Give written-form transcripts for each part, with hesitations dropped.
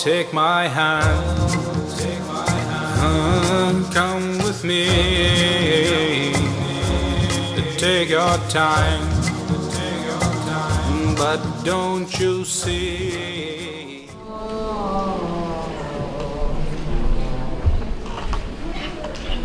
take my hand, come with me, take your time, but don't you see?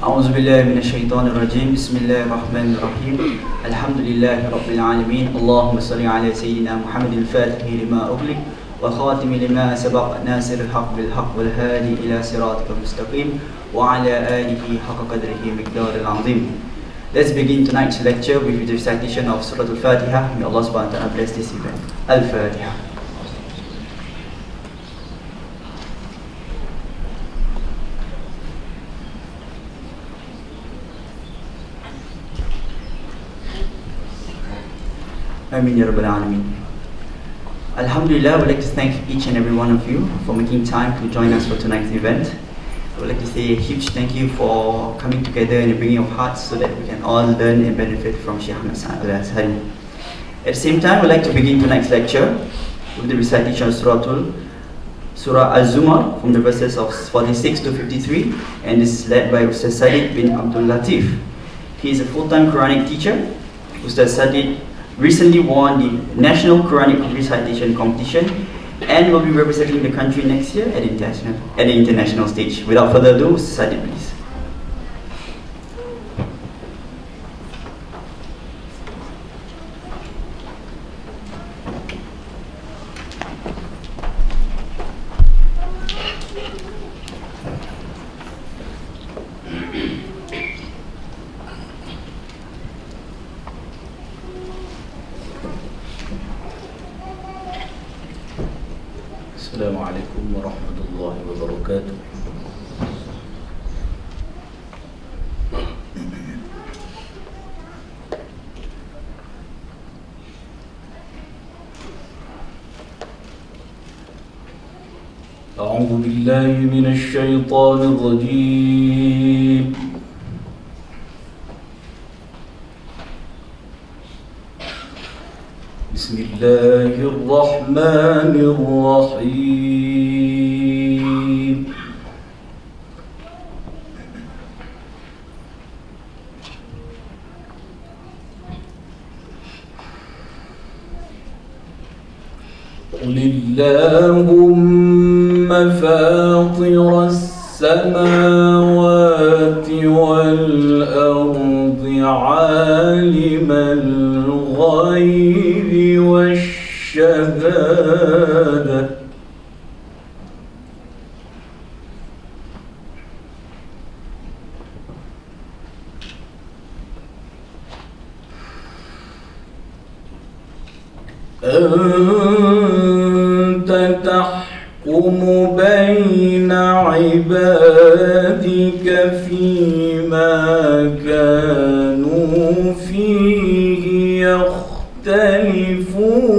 أعوذ بالله من الشيطان الرجيم. بسم الله الرحمن الرحيم. الحمد لله رب العالمين. اللهم صل على سيدنا محمد الفاتح لما أغلق والخاتم لما سبق ناصر الحق بالحق والهادي إلى صراطك المستقيم وعلى آله حق قدره مقدار العظيم. Let's begin tonight's lecture with the recitation of Surah Al-Fatiha. May Allah subhanahu wa ta'ala bless this event. Al-Fatiha. Ameen Ya Rabbal Alameen. Alhamdulillah, I would like to thank each and every one of you for making time to join us for tonight's event. I would like to say a huge thank you for coming together in the bringing of hearts so that we can all learn and benefit from Shaykh Ahmed Al-Azhari. At the same time, I would like to begin tonight's lecture with the recitation of Surah Al-Zumar from the verses of 46 to 53, and this is led by Ustaz Sadid bin Abdul Latif. He is a full-time Quranic teacher. Ustaz Sadid recently won the National Quranic Recitation Competition and will be representing the country next year at the international stage. Without further ado, Sadid, please. السلام عليكم ورحمة الله وبركاته. أعوذ بالله من الشيطان الرجيم. بسم الله الرحمن الرحيم. قل اللهم فاطر السماوات والأرض عالم الغيب والشهادة أنت تحكم بين عبادك فيما كانوا فيه يختلفون.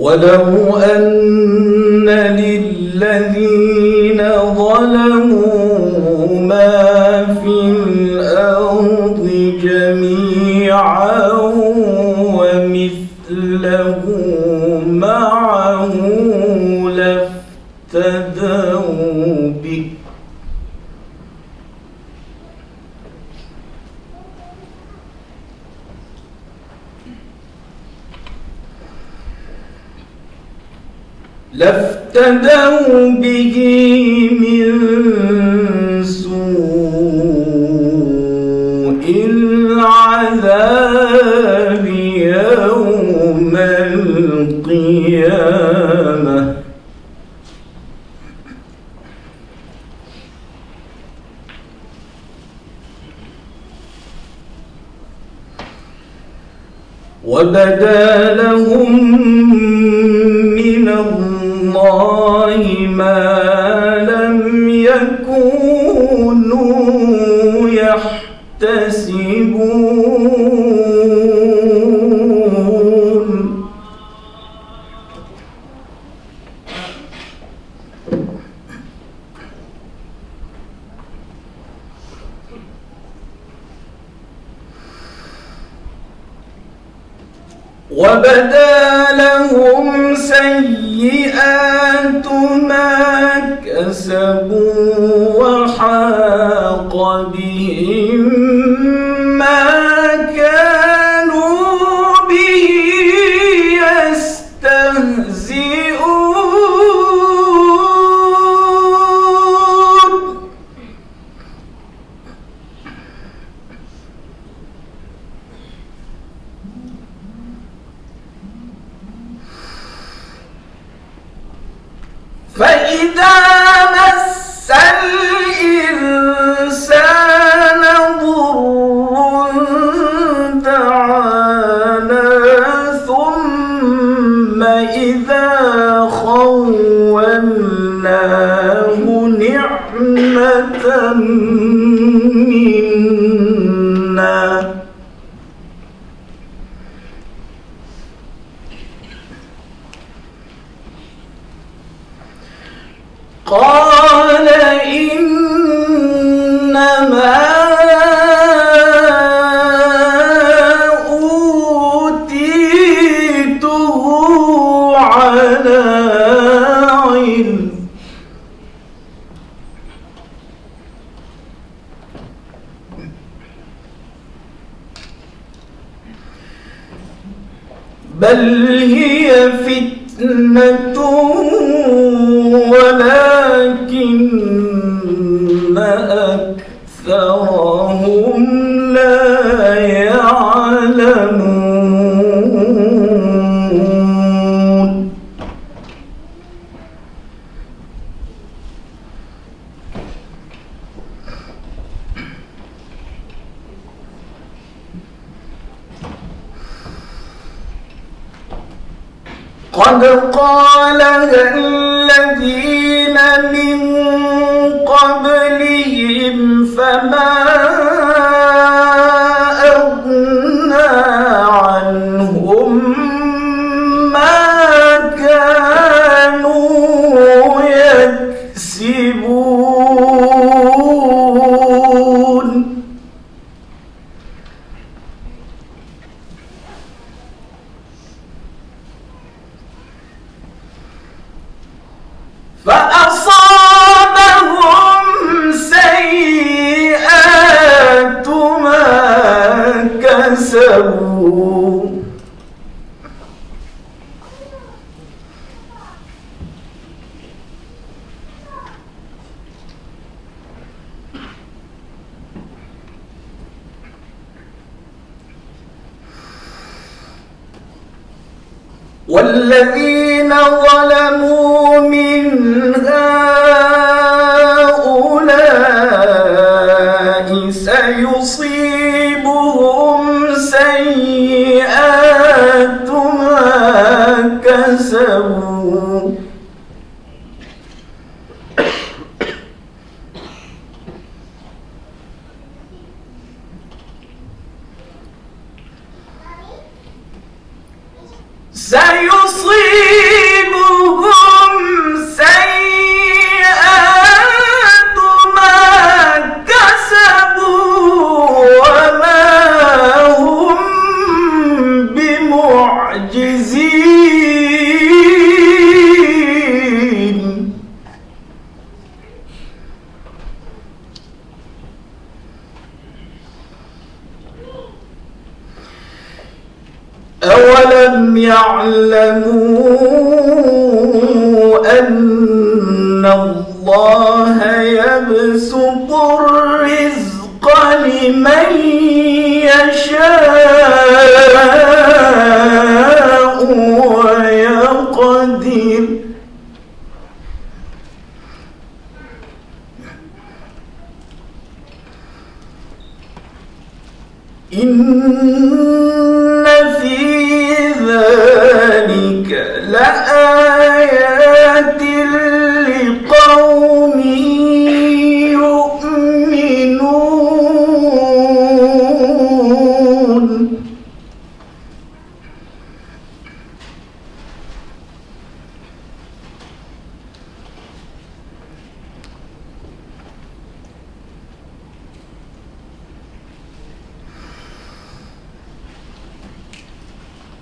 ولو أن للذين ظلموا ما في الأرض جميعا ومثله معه لافتدوا به من سوء العذاب يوم القيامة. وبدا لهم من الله ما لم يكونوا يحتسبون. وبدا لهم سيئات ما كسبوا وحاق بهم ما كانوا به يستهزئون فإذا مس الإنسان ضر دعانا ثم إذا خولناه نعمة منا قال إنما أوتيته على علم بل هي فتنة ولكن أكثرهم لا يعلمون قد قالها الذين من قبلهم فما أغنى عنهم ما كانوا يكسبون فأصابهم سيئات ما كسبوا والذين ظلموا من هؤلاء سيصيبهم سيئات ما كسبوا سيصيبهم سيئات ما كسبوا وما هم بمعجزين أولم يعلموا أن الله يبسط الرزق لمن يشاء ويقدر إن في ذلك لآيات لقوم يؤمنون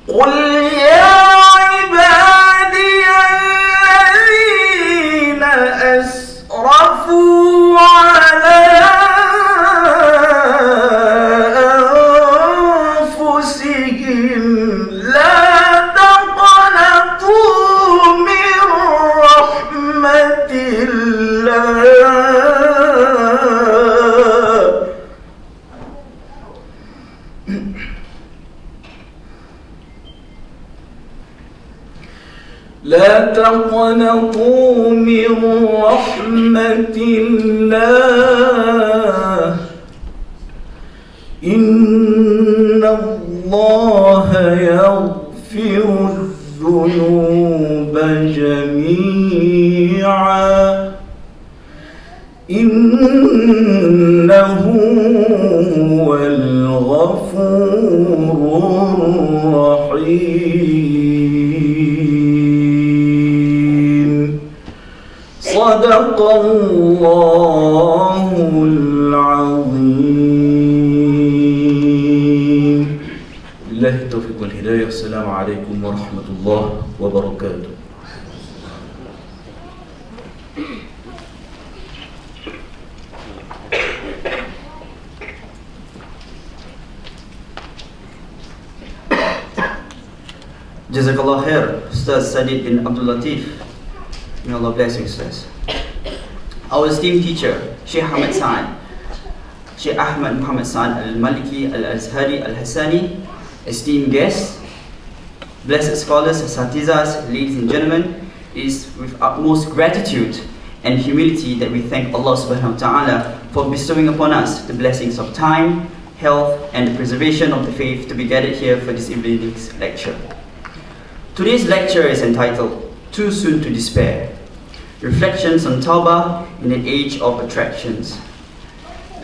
قل يا عبادي الذين أسرفوا على أنفسهم لا تقنطوا من رحمة الله لا تقنطوا من رحمة الله إن الله يغفر الذنوب جميعا إنه هو الغفور الرحيم صدق الله العظيم بالله التوفيق والهداية السلام عليكم ورحمة الله وبركاته. Jazakallah khair, Ustaz Sadid bin Abdul Latif. May Allah bless you, Ustaz. Our esteemed teacher, Shaykh Ahmed Sa'ad, Shaykh Ahmed Muhammad Sa'ad Al-Maliki Al-Azhari Al-Hassani, esteemed guests, blessed scholars, asatizas, ladies and gentlemen, it is with utmost gratitude and humility that we thank Allah subhanahu wa ta'ala for bestowing upon us the blessings of time, health, and the preservation of the faith to be gathered here for this evening's lecture. Today's lecture is entitled Too Soon to Despair, Reflections on Tawbah in an Age of Attractions.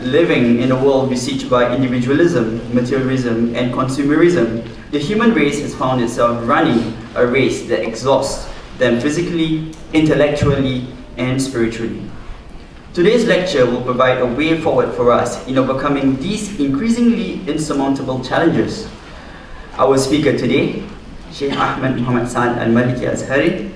Living in a world besieged by individualism, materialism, and consumerism, the human race has found itself running a race that exhausts them physically, intellectually, and spiritually. Today's lecture will provide a way forward for us in overcoming these increasingly insurmountable challenges. Our speaker today, Shaykh Ahmed Muhammad Sa'ad Al-Maliki Azhari,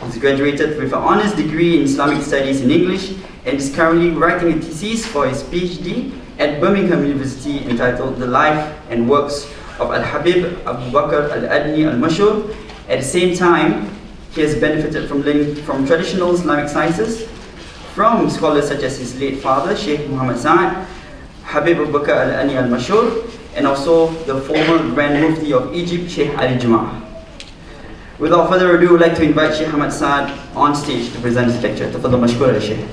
is graduated with an honors degree in Islamic Studies in English and is currently writing a thesis for his PhD at Birmingham University entitled The Life and Works of Al-Habib Abu Bakr Al-Adni Al-Mashur. At the same time, he has benefited from learning from traditional Islamic sciences from scholars such as his late father, Shaykh Muhammad Sa'ad, Habib Abu Bakr Al-Adni Al-Mashur, and also the former Grand Mufti of Egypt, Shaykh Ali Jum'ah. Without further ado, I would like to invite Shaykh Ahmad Sa'ad on stage to present his lecture. Tafadhal mashkoor ya Shaykh.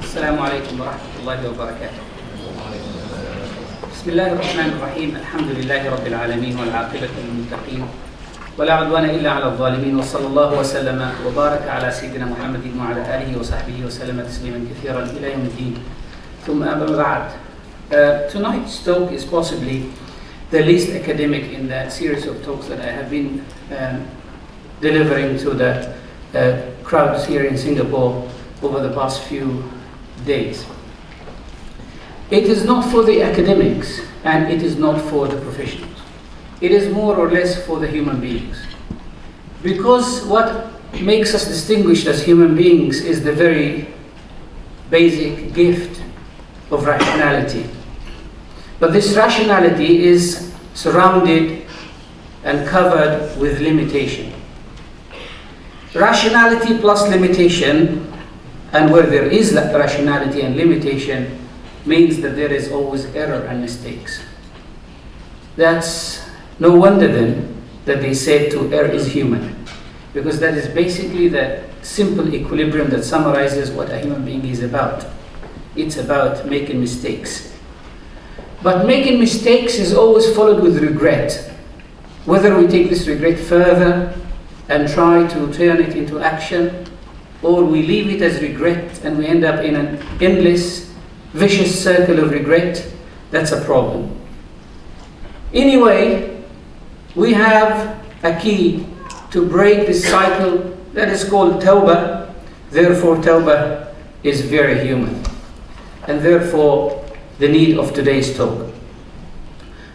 السلام عليكم ورحمة الله وبركاته. بسم الله الرحمن الرحيم. الحمد لله رب العالمين والعاقبة للمتقين ولا عدوان إلا على الظالمين وصلى الله وسلم وبارك على سيدنا محمد وعلى آله وصحبه وسلم تسليما كثيرا إلى يوم الدين. ثم أما بعد. Tonight's talk is possibly the least academic in the series of talks that I have been delivering to the crowds here in Singapore over the past few days. It is not for the academics and it is not for the professionals. It is more or less for the human beings. Because what makes us distinguished as human beings is the very basic gift of rationality. But this rationality is surrounded and covered with limitation. Rationality plus limitation, and where there is rationality and limitation, means that there is always error and mistakes. That's no wonder then that they said to err is human, because that is basically the simple equilibrium that summarizes what a human being is about. It's about making mistakes. But making mistakes is always followed with regret. Whether we take this regret further and try to turn it into action, or we leave it as regret and we end up in an endless, vicious circle of regret, that's a problem. Anyway, we have a key to break this cycle that is called Tawbah, Therefore, Tawbah is very human, and therefore the need of today's talk.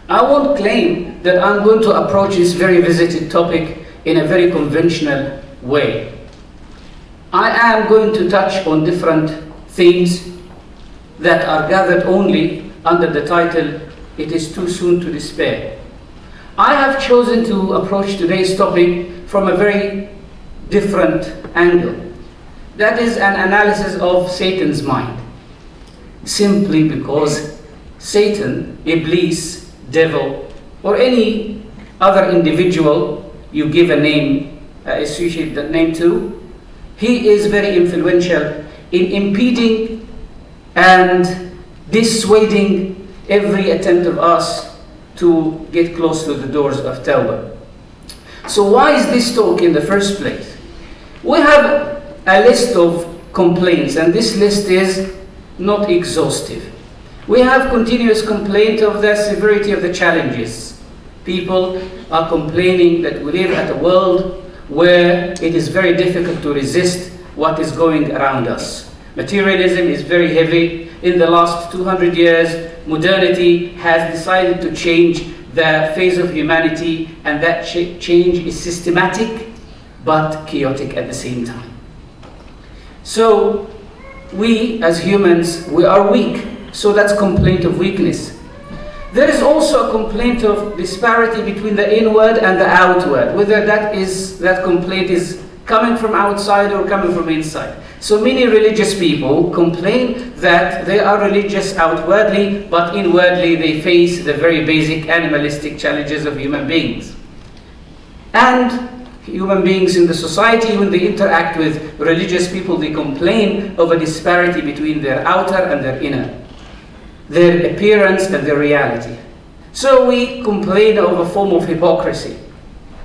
I won't claim that I'm going to approach this very visited topic in a very conventional way. I am going to touch on different themes that are gathered only under the title, It is Too Soon to Despair. I have chosen to approach today's topic from a very different angle. That is an analysis of Satan's mind. Simply because Satan, Iblis, devil, or any other individual you give a name, associate that name to, he is very influential in impeding and dissuading every attempt of us to get close to the doors of Tawbah. So why is this talk in the first place? We have a list of complaints, and this list is not exhaustive. We have continuous complaint of the severity of the challenges. People are complaining that we live at a world where it is very difficult to resist what is going around us. Materialism is very heavy. In the last 200 years, modernity has decided to change the phase of humanity, and that change is systematic but chaotic at the same time. So we as humans, we are weak. So that's complaint of weakness. There is also a complaint of disparity between the inward and the outward, whether that complaint is coming from outside or coming from inside. So many religious people complain that they are religious outwardly, but inwardly they face the very basic animalistic challenges of human beings. And human beings in the society, when they interact with religious people, they complain of a disparity between their outer and their inner, their appearance and their reality. So we complain of a form of hypocrisy,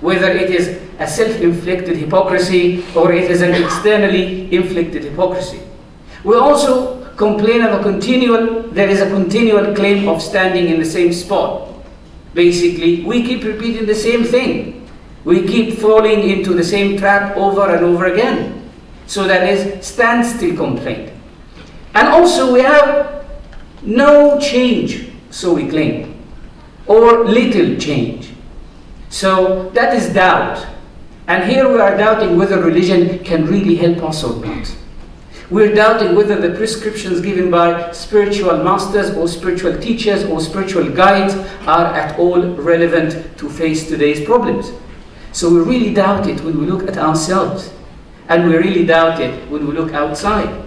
whether it is a self-inflicted hypocrisy or it is an externally inflicted hypocrisy. We also complain of there is a continual claim of standing in the same spot. Basically, we keep repeating the same thing. We keep falling into the same trap over and over again. So that is standstill complaint. And also we have no change, so we claim, or little change. So that is doubt. And here we are doubting whether religion can really help us or not. We're doubting whether the prescriptions given by spiritual masters or spiritual teachers or spiritual guides are at all relevant to face today's problems. So we really doubt it when we look at ourselves. And we really doubt it when we look outside.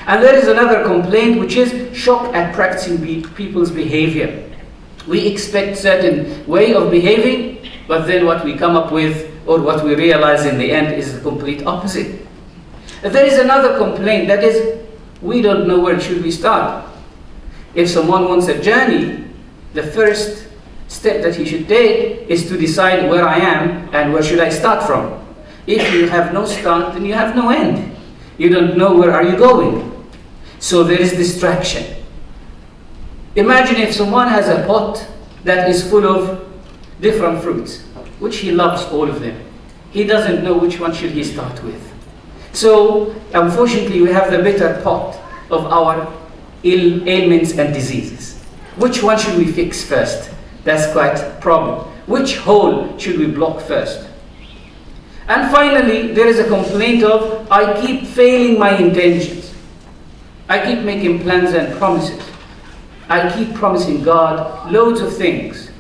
And there is another complaint, which is shock at practicing people's behavior. We expect certain way of behaving, but then what we come up with or what we realize in the end is the complete opposite. There is another complaint, that is, we don't know where should we start. If someone wants a journey, the first step that he should take is to decide where I am and where should I start from. If you have no start, then you have no end. You don't know where are you going. So there is distraction. Imagine if someone has a pot that is full of different fruits, which he loves all of them. He doesn't know which one should he start with. So unfortunately we have the bitter pot of our ailments and diseases. Which one should we fix first? That's quite a problem. Which hole should we block first? And finally, there is a complaint of, I keep failing my intentions. I keep making plans and promises. I keep promising God loads of things.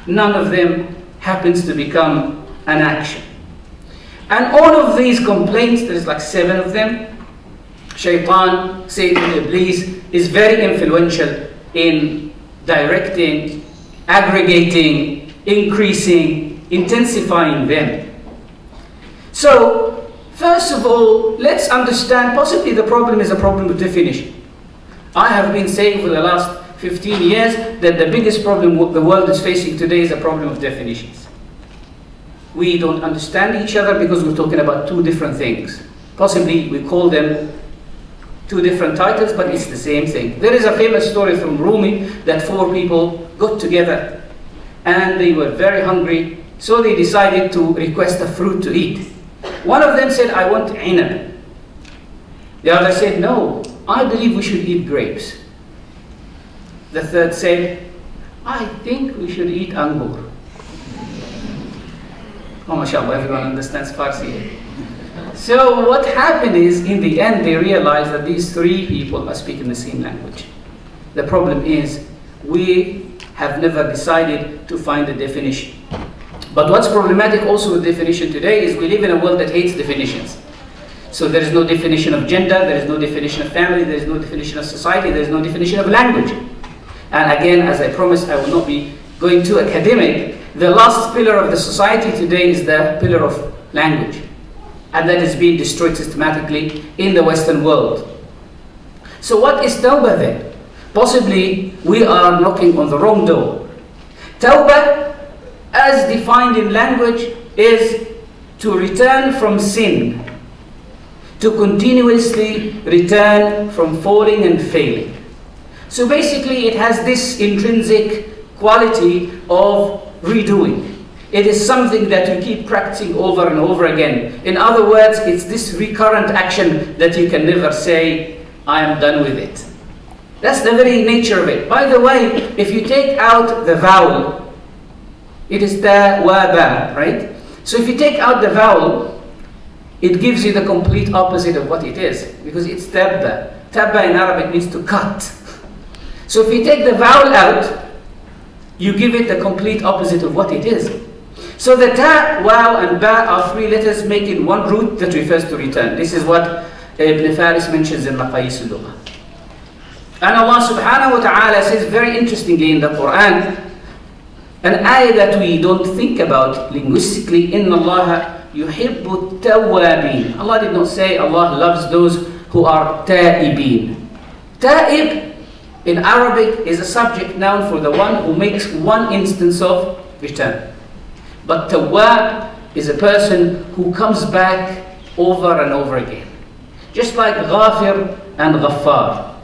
None of them happens to become an action. And all of these complaints, there is like 7 of them. Shaitan, Satan, Iblis is very influential in directing, aggregating, increasing, intensifying them. So, first of all, let's understand possibly the problem is a problem of definition. I have been saying for the last 15 years that the biggest problem the world is facing today is a problem of definitions. We don't understand each other because we're talking about 2 different things. Possibly we call them 2 different titles, but it's the same thing. There is a famous story from Rumi that 4 people got together and they were very hungry, so they decided to request a fruit to eat. One of them said, I want inab. The other said, no, I believe we should eat grapes. The third said, I think we should eat angur. Oh, mashallah, everyone understands Farsi. So what happened is, in the end, they realized that these three people are speaking the same language. The problem is, we have never decided to find a definition. But what's problematic also with definition today is we live in a world that hates definitions. So there is no definition of gender, there is no definition of family, there is no definition of society, there is no definition of language. And again, as I promised, I will not be going too academic. The last pillar of the society today is the pillar of language. And that is being destroyed systematically in the Western world. So what is Tawbah then? Possibly we are knocking on the wrong door. Tawbah, as defined in language, is to return from sin, to continuously return from falling and failing. So basically it has this intrinsic quality of redoing. It is something that you keep practicing over and over again. In other words, it's this recurrent action that you can never say, I am done with it. That's the very nature of it. By the way, if you take out the vowel, it is ta, wa, ba, right? So if you take out the vowel, it gives you the complete opposite of what it is, because it's tabba. Tabba in Arabic means to cut. So if you take the vowel out, you give it the complete opposite of what it is. So the ta, waw, and ba are three letters making one root that refers to return. This is what Ibn Faris mentions in Maqayis al-Lugha. And Allah subhanahu wa ta'ala says very interestingly in the Quran, an ayah that we don't think about linguistically, إِنَّ اللَّهَ يُحِبُّ التَّوَّابِينَ. Allah did not say Allah loves those who are ta'ibin. Ta'ib in Arabic is a subject noun for the one who makes one instance of return. But tawwab is a person who comes back over and over again. Just like ghafir and ghaffar.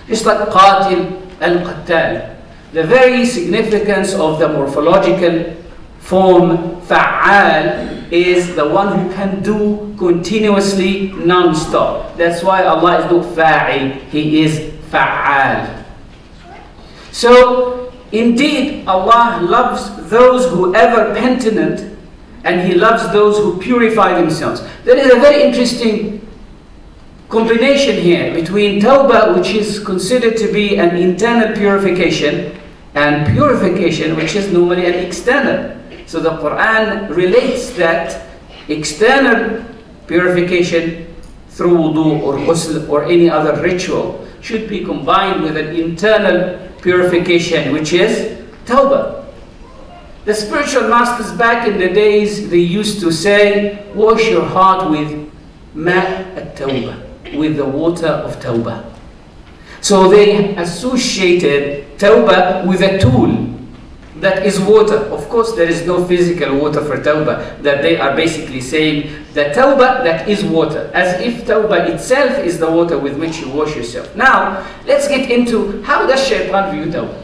Just like qatil and qattal. The very significance of the morphological form fa'al is the one who can do continuously non-stop. That's why Allah is not fa'il, He is fa'al. So, indeed, Allah loves those who ever penitent, and He loves those who purify themselves. There is a very interesting combination here between Tawbah, which is considered to be an internal purification, and purification, which is normally an external. So the Quran relates that external purification through wudu or ghusl or any other ritual should be combined with an internal purification, which is Tawbah. The spiritual masters back in the days, they used to say, wash your heart with ma' at-tawbah, with the water of Tawbah. So they associated Tawbah with a tool that is water. Of course, there is no physical water for Tawbah, that they are basically saying the Tawbah that is water, as if Tawbah itself is the water with which you wash yourself. Now, let's get into how does Shaitan view Tawbah.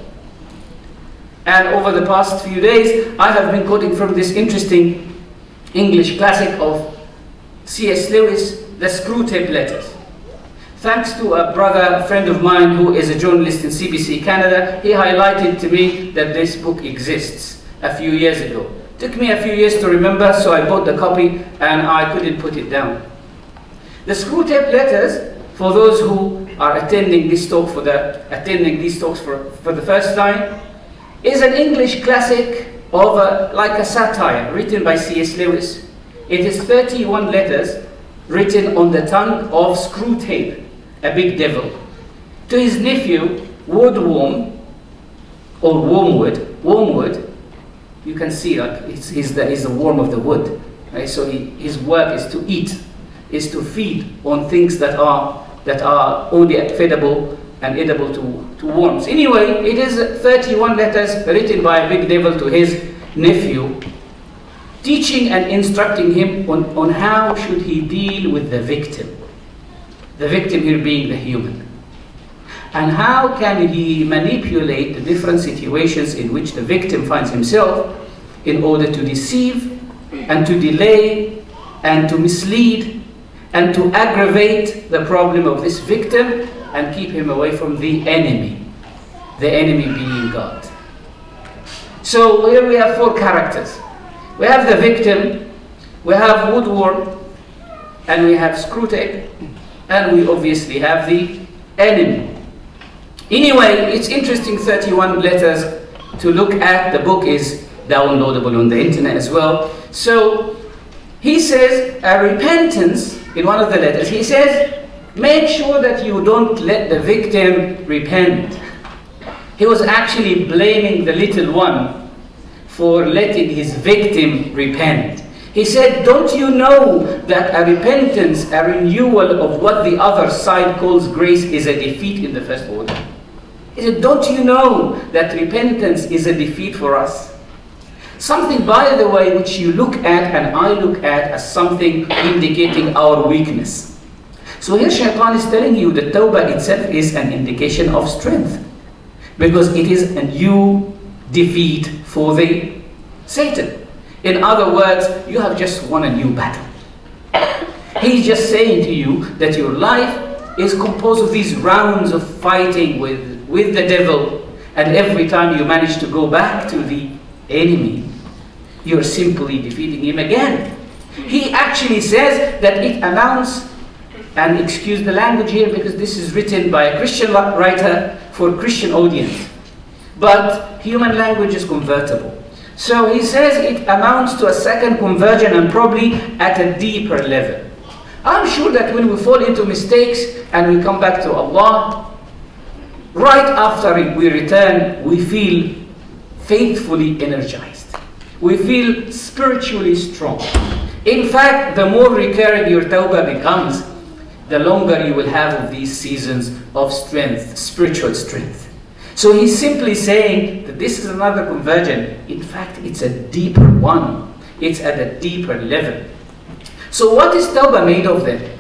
And over the past few days, I have been quoting from this interesting English classic of C.S. Lewis, The Screwtape Letters. Thanks to a brother, a friend of mine who is a journalist in CBC Canada, he highlighted to me that this book exists a few years ago. Took me a few years to remember, so I bought the copy and I couldn't put it down. The Screwtape Letters, for those who are attending these talks for the first time, is an English classic of like a satire written by C.S. Lewis. It is 31 letters written on the tongue of Screwtape, a big devil, to his nephew Woodworm, or Wormwood. You can see like he's the worm of the wood, right? So his work is to eat, is to feed on things that are only feedable and edible to worms. Anyway, it is 31 letters written by a big devil to his nephew, teaching and instructing him on how should he deal with the victim. The victim here being the human. And how can he manipulate the different situations in which the victim finds himself in order to deceive and to delay and to mislead and to aggravate the problem of this victim and keep him away from the enemy being God. So here we have four characters. We have the victim, we have Woodworm, and we have Screwtape, and we obviously have the enemy. Anyway, it's interesting, 31 letters to look at. The book is downloadable on the internet as well. So he says a repentance, in one of the letters, he says, make sure that you don't let the victim repent. He was actually blaming the little one for letting his victim repent. He said, don't you know that a repentance, a renewal of what the other side calls grace is a defeat in the first order? He said, don't you know that repentance is a defeat for us? Something, by the way, which you look at and I look at as something indicating our weakness. So here Shaitan is telling you that Tawbah itself is an indication of strength, because it is a new defeat for the Satan. In other words, you have just won a new battle. He's just saying to you that your life is composed of these rounds of fighting with the devil, and every time you manage to go back to the enemy, you're simply defeating him again. He actually says that it amounts, and excuse the language here because this is written by a Christian writer for a Christian audience, but human language is convertible. So he says it amounts to a second conversion, and probably at a deeper level. I'm sure that when we fall into mistakes and we come back to Allah, right after we return, we feel faithfully energized. We feel spiritually strong. In fact, the more recurring your tawbah becomes, the longer you will have of these seasons of strength, spiritual strength. So he's simply saying that this is another conversion. In fact, it's a deeper one. It's at a deeper level. So what is tawbah made of then?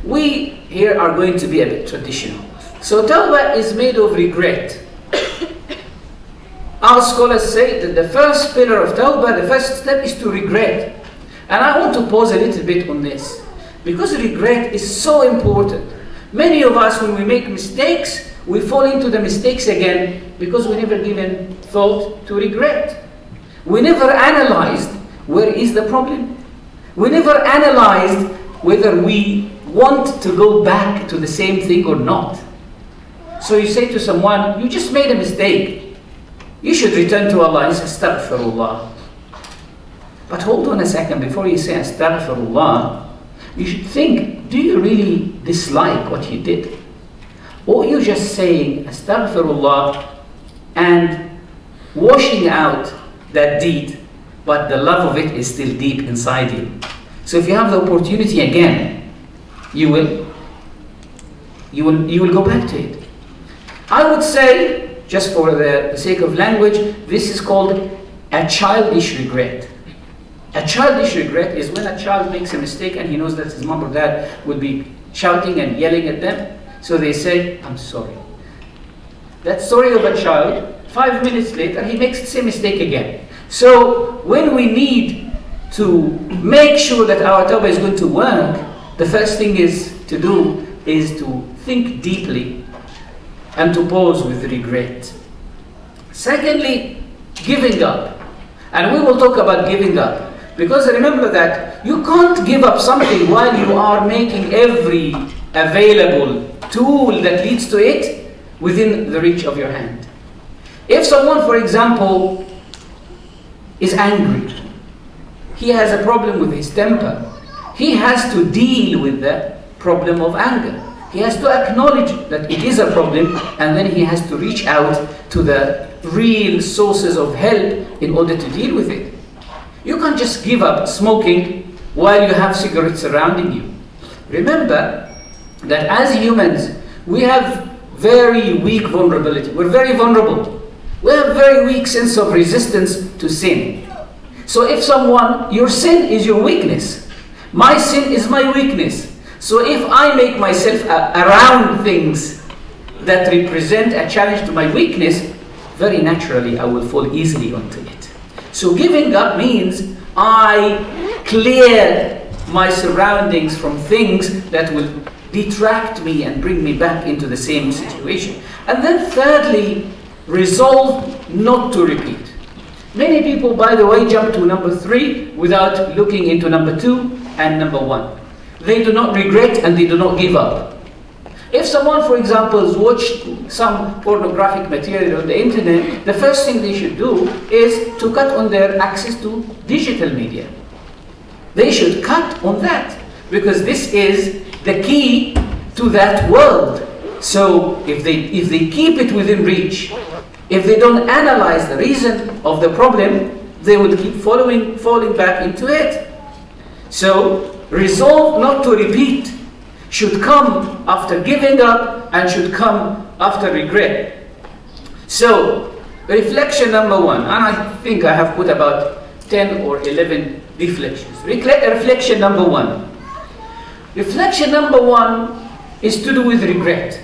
We here are going to be a bit traditional. So tawbah is made of regret. Our scholars say that the first pillar of tawbah, the first step is to regret. And I want to pause a little bit on this, because regret is so important. Many of us, when we make mistakes, we fall into the mistakes again because we never given thought to regret. We never analyzed where is the problem. We never analyzed whether we want to go back to the same thing or not. So you say to someone, you just made a mistake. You should return to Allah. He says, astaghfirullah. But hold on a second, before you say astaghfirullah, you should think, do you really dislike what you did? Or you're just saying astaghfirullah and washing out that deed, but the love of it is still deep inside you. So if you have the opportunity again, you will go back to it. I would say, just for the sake of language, this is called a childish regret. A childish regret is when a child makes a mistake and he knows that his mom or dad would be shouting and yelling at them. So they say, I'm sorry. That story of a child, 5 minutes later, he makes the same mistake again. So when we need to make sure that our tawbah is going to work, the first thing to do is to think deeply and to pause with regret. Secondly, giving up. And we will talk about giving up. Because remember that you can't give up something while you are making every available tool that leads to it within the reach of your hand. If someone, for example, is angry, he has a problem with his temper, he has to deal with the problem of anger. He has to acknowledge that it is a problem, and then he has to reach out to the real sources of help in order to deal with it. You can't just give up smoking while you have cigarettes surrounding you. Remember that as humans, we have very weak vulnerability. We're very vulnerable. We have very weak sense of resistance to sin. So if your sin is your weakness, my sin is my weakness. So if I make myself around things that represent a challenge to my weakness, very naturally I will fall easily onto it. So giving up means I clear my surroundings from things that will detract me and bring me back into the same situation. And then thirdly, resolve not to repeat. Many people, by the way, jump to number 3 without looking into number 2 and number 1. They do not regret and they do not give up. If someone, for example, has watched some pornographic material on the internet, the first thing they should do is to cut on their access to digital media. They should cut on that, because this is the key to that world. So if they keep it within reach, if they don't analyze the reason of the problem, they will keep falling back into it. So resolve not to repeat should come after giving up and should come after regret. So reflection number 1, and I think I have put about 10 or 11 reflections. Reflection number 1. Reflection number 1 is to do with regret.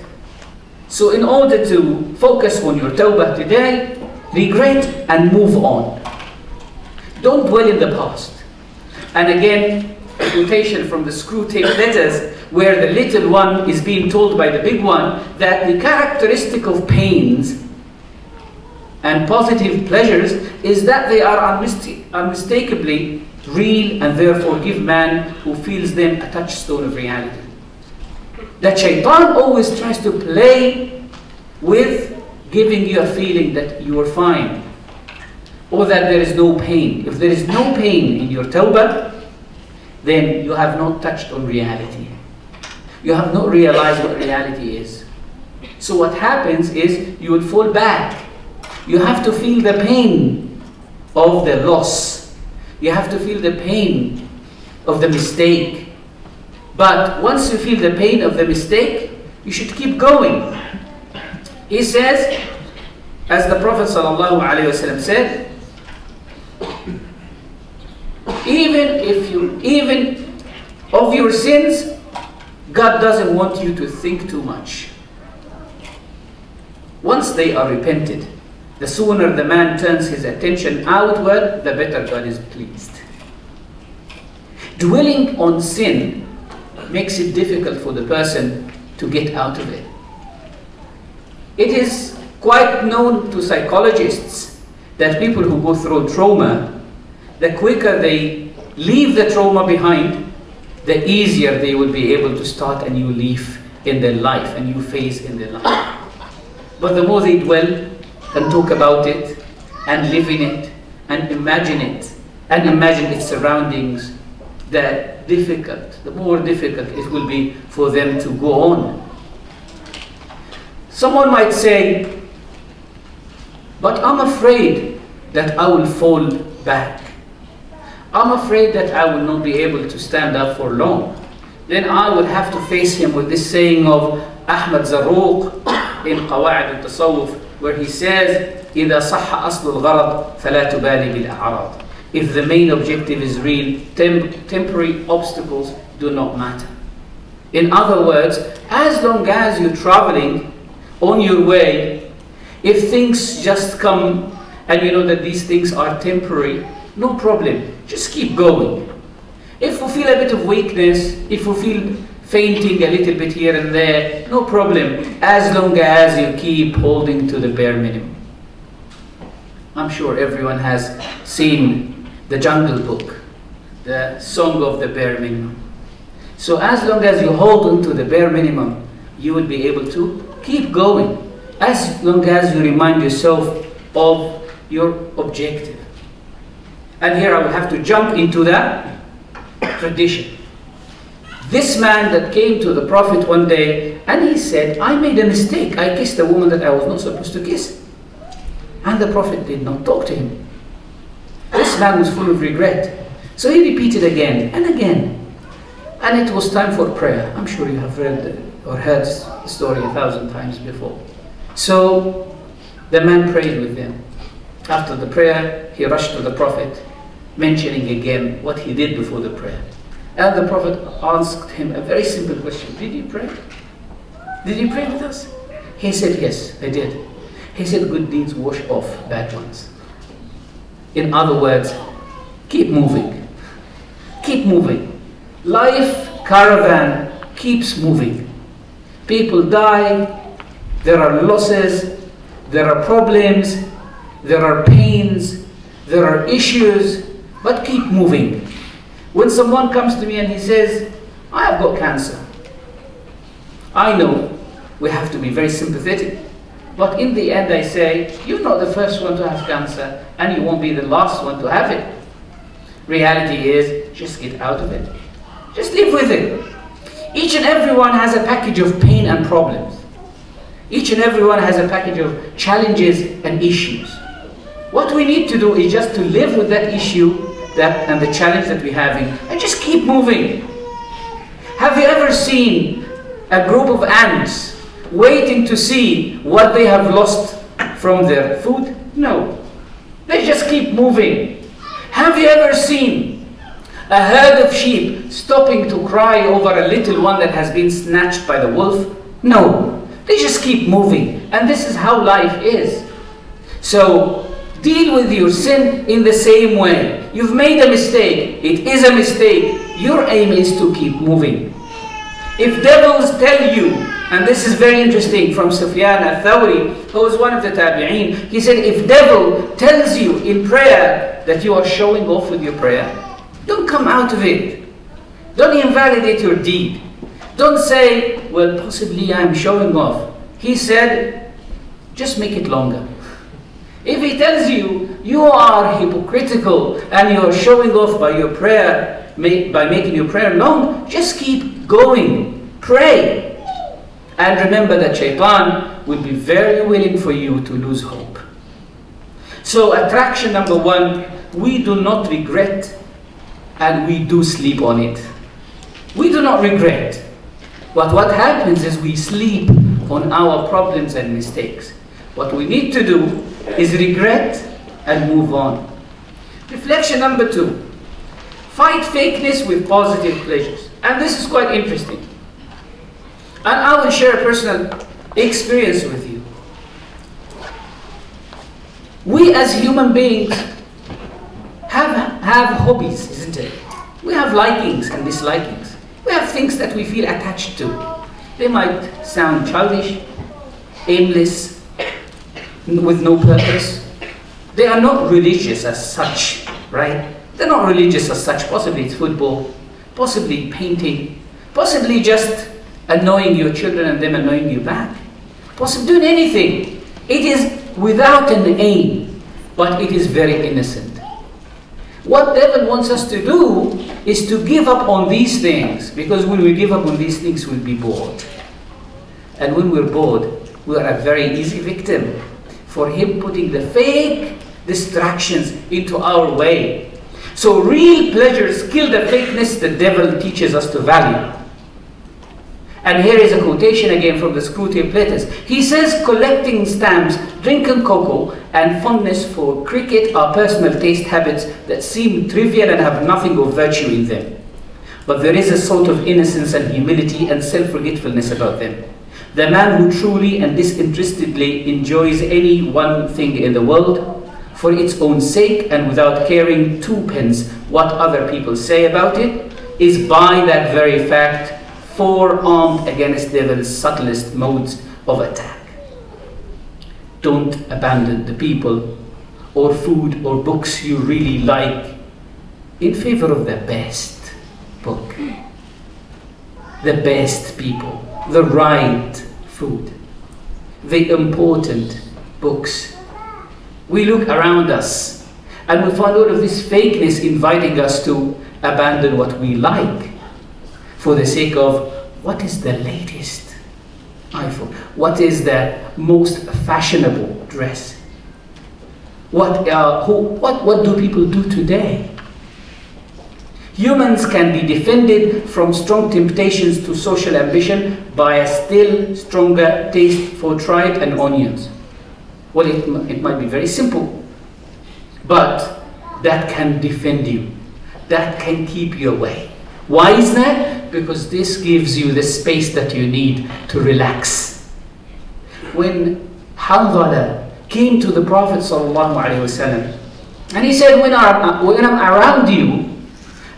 So in order to focus on your tawbah today, regret and move on. Don't dwell in the past. And again, quotation from the screw tape letters, where the little one is being told by the big one that the characteristic of pains and positive pleasures is that they are unmistakably real, and therefore give man who feels them a touchstone of reality. That shaitan always tries to play with giving you a feeling that you are fine, or that there is no pain. If there is no pain in your tawbah, then you have not touched on reality. You have not realized what reality is. So what happens is you would fall back. You have to feel the pain of the loss. You have to feel the pain of the mistake. But once you feel the pain of the mistake, you should keep going. He says, as the Prophet ﷺ said, even of your sins, God doesn't want you to think too much. Once they are repented, the sooner the man turns his attention outward, the better God is pleased. Dwelling on sin makes it difficult for the person to get out of it. It is quite known to psychologists that people who go through trauma, the quicker they leave the trauma behind, the easier they will be able to start a new leaf in their life, a new phase in their life. But the more they dwell and talk about it and live in it and imagine its surroundings, the more difficult it will be for them to go on. Someone might say, but I'm afraid that I will fall back. I'm afraid that I will not be able to stand up for long. Then I would have to face him with this saying of Ahmed in Qawaid al-Tasawwuf, where he says, إِذَا صَحَّ أَصْلُ الْغَرَض فَلَا تُبَالِ بِالْأَعْرَاضِ. If the main objective is real, temporary obstacles do not matter. In other words, as long as you're traveling on your way, if things just come and you know that these things are temporary, no problem, just keep going. If we feel a bit of weakness, if we feel fainting a little bit here and there, no problem, as long as you keep holding to the bare minimum. I'm sure everyone has seen the Jungle Book, the song of the bare minimum. So as long as you hold on to the bare minimum, you will be able to keep going, as long as you remind yourself of your objective. And here I will have to jump into that tradition. This man that came to the Prophet one day and he said, I made a mistake. I kissed a woman that I was not supposed to kiss. And the Prophet did not talk to him. This man was full of regret. So he repeated again and again. And it was time for prayer. I'm sure you have read or heard the story 1,000 times before. So the man prayed with them. After the prayer, he rushed to the Prophet, mentioning again what he did before the prayer. And the Prophet asked him a very simple question. Did you pray? Did you pray with us? He said, yes, I did. He said, good deeds wash off bad ones. In other words, keep moving. Keep moving. Life caravan keeps moving. People die, there are losses, there are problems, there are pains, there are issues, but keep moving. When someone comes to me and he says, I have got cancer, I know we have to be very sympathetic. But in the end I say, you're not the first one to have cancer and you won't be the last one to have it. Reality is, just get out of it. Just live with it. Each and everyone has a package of pain and problems. Each and everyone has a package of challenges and issues. What we need to do is just to live with that issue and the challenge that we're having and just keep moving. Have you ever seen a group of ants waiting to see what they have lost from their food? No. They just keep moving. Have you ever seen a herd of sheep stopping to cry over a little one that has been snatched by the wolf? No. They just keep moving. And this is how life is. So, deal with your sin in the same way. You've made a mistake. It is a mistake. Your aim is to keep moving. If devils tell you, and this is very interesting from Sufyan al-Thawri, who was one of the tabi'een, he said, if devil tells you in prayer that you are showing off with your prayer, don't come out of it. Don't invalidate your deed. Don't say, well, possibly I'm showing off. He said, just make it longer. If he tells you, you are hypocritical and you are showing off by your prayer, by making your prayer long, just keep going. Pray. And remember that shaitan will be very willing for you to lose hope. So attraction number one, we do not regret and we do sleep on it. We do not regret. But what happens is we sleep on our problems and mistakes. What we need to do is regret and move on. Reflection number two, fight fakeness with positive pleasures. And this is quite interesting. And I will share a personal experience with you. We as human beings have hobbies, isn't it? We have likings and dislikings. We have things that we feel attached to. They might sound childish, aimless, with no purpose. They are not religious as such, right? They're not religious as such. Possibly it's football, possibly painting, possibly just annoying your children and them annoying you back. Possibly doing anything. It is without an aim, but it is very innocent. What devil wants us to do is to give up on these things, because when we give up on these things, we'll be bored. And when we're bored, we are a very easy victim for him putting the fake distractions into our way. So real pleasures kill the fakeness the devil teaches us to value. And here is a quotation again from the Screwtape. He says, collecting stamps, drinking cocoa, and fondness for cricket are personal taste habits that seem trivial and have nothing of virtue in them. But there is a sort of innocence and humility and self-forgetfulness about them. The man who truly and disinterestedly enjoys any one thing in the world, for its own sake and without caring twopence what other people say about it, is by that very fact forearmed against devil's subtlest modes of attack. Don't abandon the people or food or books you really like in favor of the best book, the best people, the right food, the important books. We look around us and we find all of this fakeness inviting us to abandon what we like for the sake of what is the latest iPhone, what is the most fashionable dress, what do people do today? Humans can be defended from strong temptations to social ambition by a still stronger taste for tripe and onions. Well, it might be very simple, but that can defend you. That can keep you away. Why is that? Because this gives you the space that you need to relax. When Hanzala came to the Prophet ﷺ, and he said, when I'm around you,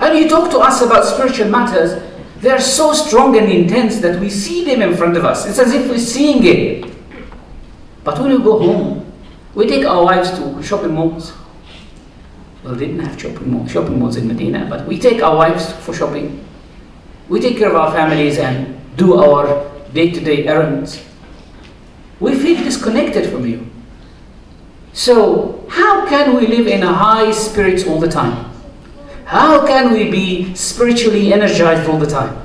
And you talk to us about spiritual matters, they are so strong and intense that we see them in front of us. It's as if we're seeing it. But when we go home, we take our wives to shopping malls. Well, they didn't have shopping malls in Medina, but we take our wives for shopping. We take care of our families and do our day-to-day errands. We feel disconnected from you. So, how can we live in a high spirits all the time? How can we be spiritually energized all the time?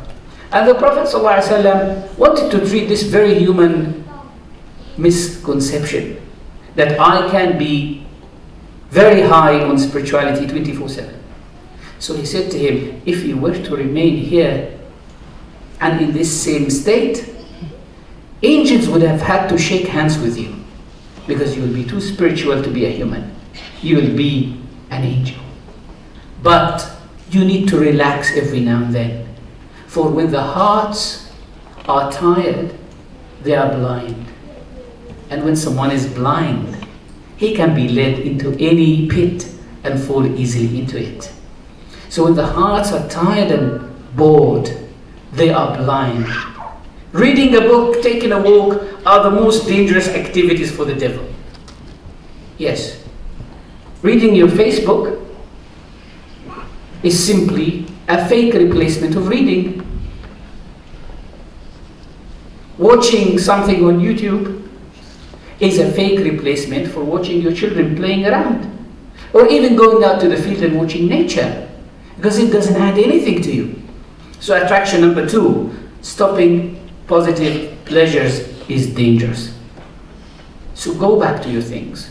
And the Prophet ﷺ wanted to treat this very human misconception that I can be very high on spirituality 24/7. So he said to him, if you were to remain here and in this same state, angels would have had to shake hands with you because you will be too spiritual to be a human. You will be an angel. But you need to relax every now and then. For when the hearts are tired, they are blind. And when someone is blind, he can be led into any pit and fall easily into it. So when the hearts are tired and bored, they are blind. Reading a book, taking a walk are the most dangerous activities for the devil. Yes. Reading your Facebook is simply a fake replacement of reading. Watching something on YouTube is a fake replacement for watching your children playing around. Or even going out to the field and watching nature, because it doesn't add anything to you. So attraction number 2, stopping positive pleasures is dangerous. So go back to your things.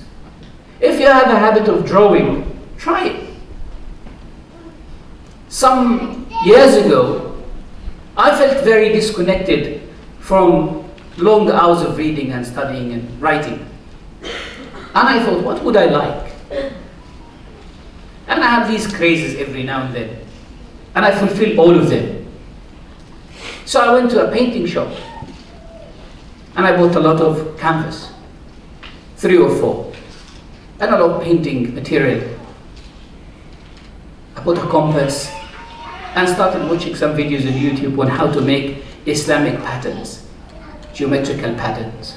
If you have a habit of drawing, try it. Some years ago, I felt very disconnected from long hours of reading and studying and writing. And I thought, what would I like? And I have these crazes every now and then. And I fulfill all of them. So I went to a painting shop. And I bought a lot of canvas. 3 or 4. And a lot of painting material. I bought a compass. And started watching some videos on YouTube on how to make Islamic patterns. Geometrical patterns.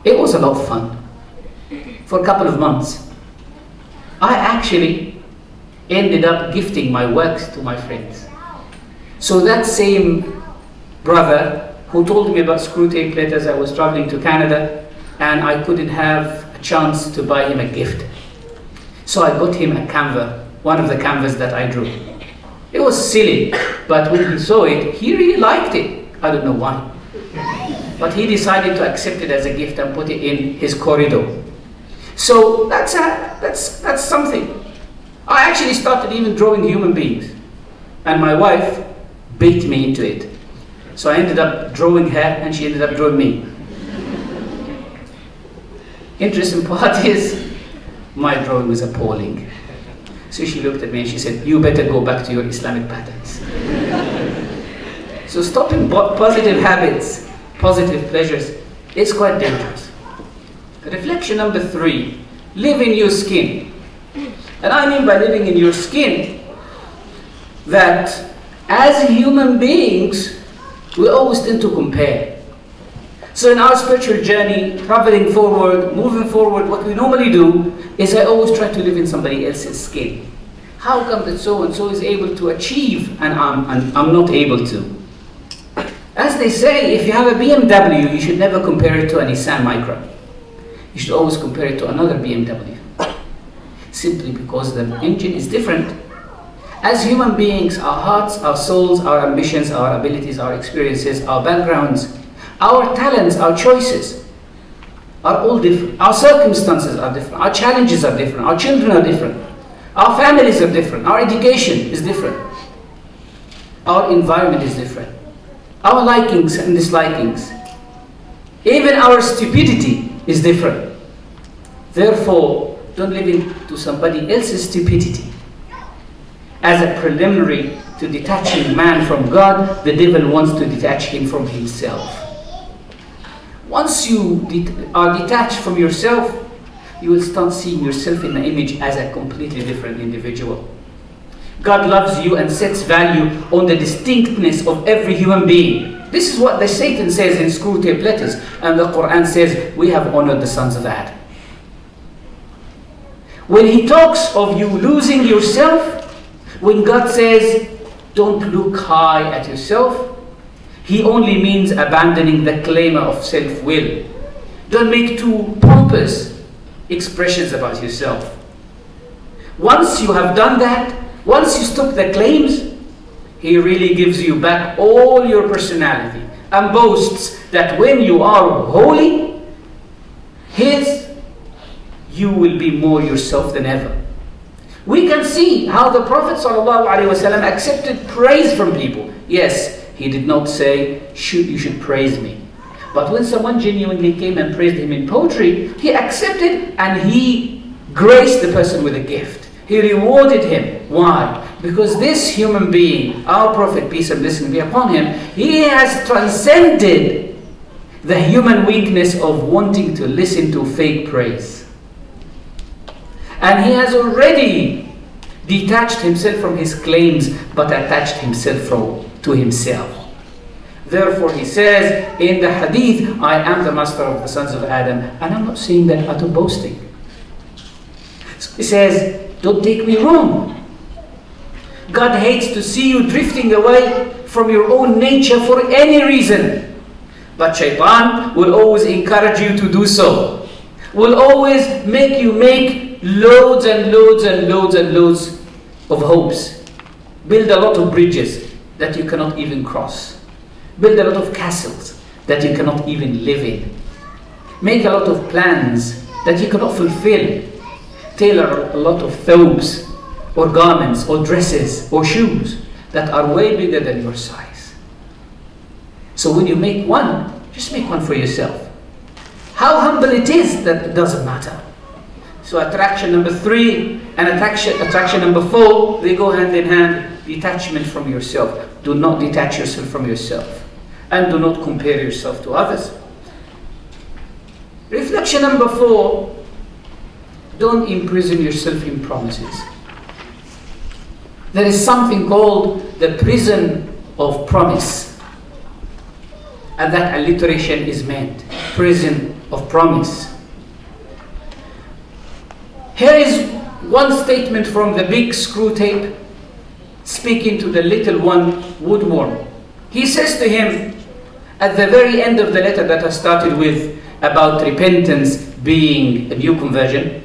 It was a lot of fun. For a couple of months. I actually ended up gifting my works to my friends. So that same brother who told me about screw tape letters, I was traveling to Canada and I couldn't have a chance to buy him a gift. So I got him a canvas, one of the canvas that I drew. It was silly, but when he saw it, he really liked it. I don't know why. But he decided to accept it as a gift and put it in his corridor. So that's something. I actually started even drawing human beings. And my wife bait me into it. So I ended up drawing her and she ended up drawing me. Interesting part is, my drawing was appalling. So she looked at me and she said, you better go back to your Islamic patterns. So stopping positive habits, positive pleasures, is quite dangerous. Reflection number 3, live in your skin. And I mean by living in your skin, that as human beings, we always tend to compare. So in our spiritual journey, traveling forward, moving forward, what we normally do is I always try to live in somebody else's skin. How come that so-and-so is able to achieve and I'm not able to? As they say, if you have a BMW, you should never compare it to a Nissan Micra. You should always compare it to another BMW. Simply because the engine is different. As human beings, our hearts, our souls, our ambitions, our abilities, our experiences, our backgrounds, our talents, our choices are all different. Our circumstances are different. Our challenges are different. Our children are different. Our families are different. Our education is different. Our environment is different. Our likings and dislikings. Even our stupidity is different. Therefore, don't live into somebody else's stupidity. As a preliminary to detaching man from God, the devil wants to detach him from himself. Once you are detached from yourself, you will start seeing yourself in the image as a completely different individual. God loves you and sets value on the distinctness of every human being. This is what the Satan says in Screwtape Letters, and the Quran says, we have honored the sons of Adam. When he talks of you losing yourself, when God says, don't look high at yourself, he only means abandoning the claim of self-will. Don't make too pompous expressions about yourself. Once you have done that, once you stop the claims, he really gives you back all your personality and boasts that when you are holy, you will be more yourself than ever. We can see how the Prophet ﷺ accepted praise from people. Yes, he did not say, you should praise me. But when someone genuinely came and praised him in poetry, he accepted and he graced the person with a gift. He rewarded him. Why? Because this human being, our Prophet, peace and blessing be upon him, he has transcended the human weakness of wanting to listen to fake praise. And he has already detached himself from his claims, but attached himself to himself. Therefore he says in the hadith, I am the master of the sons of Adam. And I'm not saying that out of boasting. So he says, don't take me wrong. God hates to see you drifting away from your own nature for any reason. But Shaitan will always encourage you to do so. Will always make you make loads and loads and loads and loads of hopes. Build a lot of bridges that you cannot even cross. Build a lot of castles that you cannot even live in. Make a lot of plans that you cannot fulfill. Tailor a lot of thobes or garments or dresses or shoes that are way bigger than your size. So when you make one, just make one for yourself. How humble it is that it doesn't matter. So attraction number 3 and attraction number 4, they go hand in hand. Detachment from yourself. Do not detach yourself from yourself. And do not compare yourself to others. Reflection number 4, don't imprison yourself in promises. There is something called the prison of promise. And that alliteration is meant. Prison of promise. Here is one statement from the big Screwtape speaking to the little one, Woodworm. He says to him at the very end of the letter that I started with about repentance being a new conversion.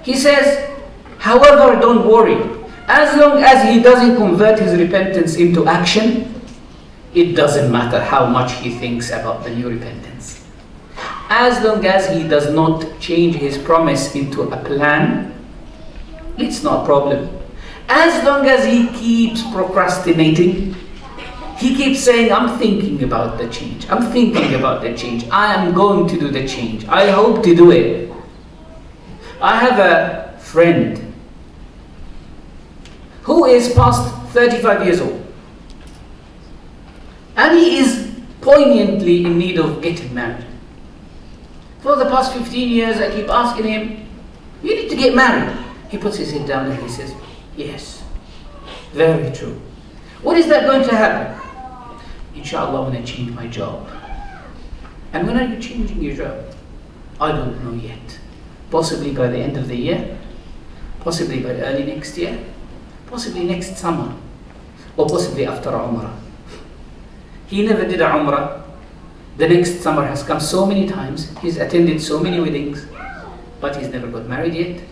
He says, however, don't worry. As long as he doesn't convert his repentance into action, it doesn't matter how much he thinks about the new repentance. As long as he does not change his promise into a plan, it's not a problem. As long as he keeps procrastinating, he keeps saying, I'm thinking about the change. I'm thinking about the change. I am going to do the change. I hope to do it. I have a friend who is past 35 years old. And he is poignantly in need of getting married. For the past 15 years, I keep asking him, you need to get married. He puts his head down and he says, yes, very true. When is that going to happen? Inshallah, when I change my job. And when are you changing your job? I don't know yet. Possibly by the end of the year, possibly by early next year, possibly next summer, or possibly after Umrah. He never did a Umrah. The next summer has come so many times, he's attended so many weddings, but he's never got married yet.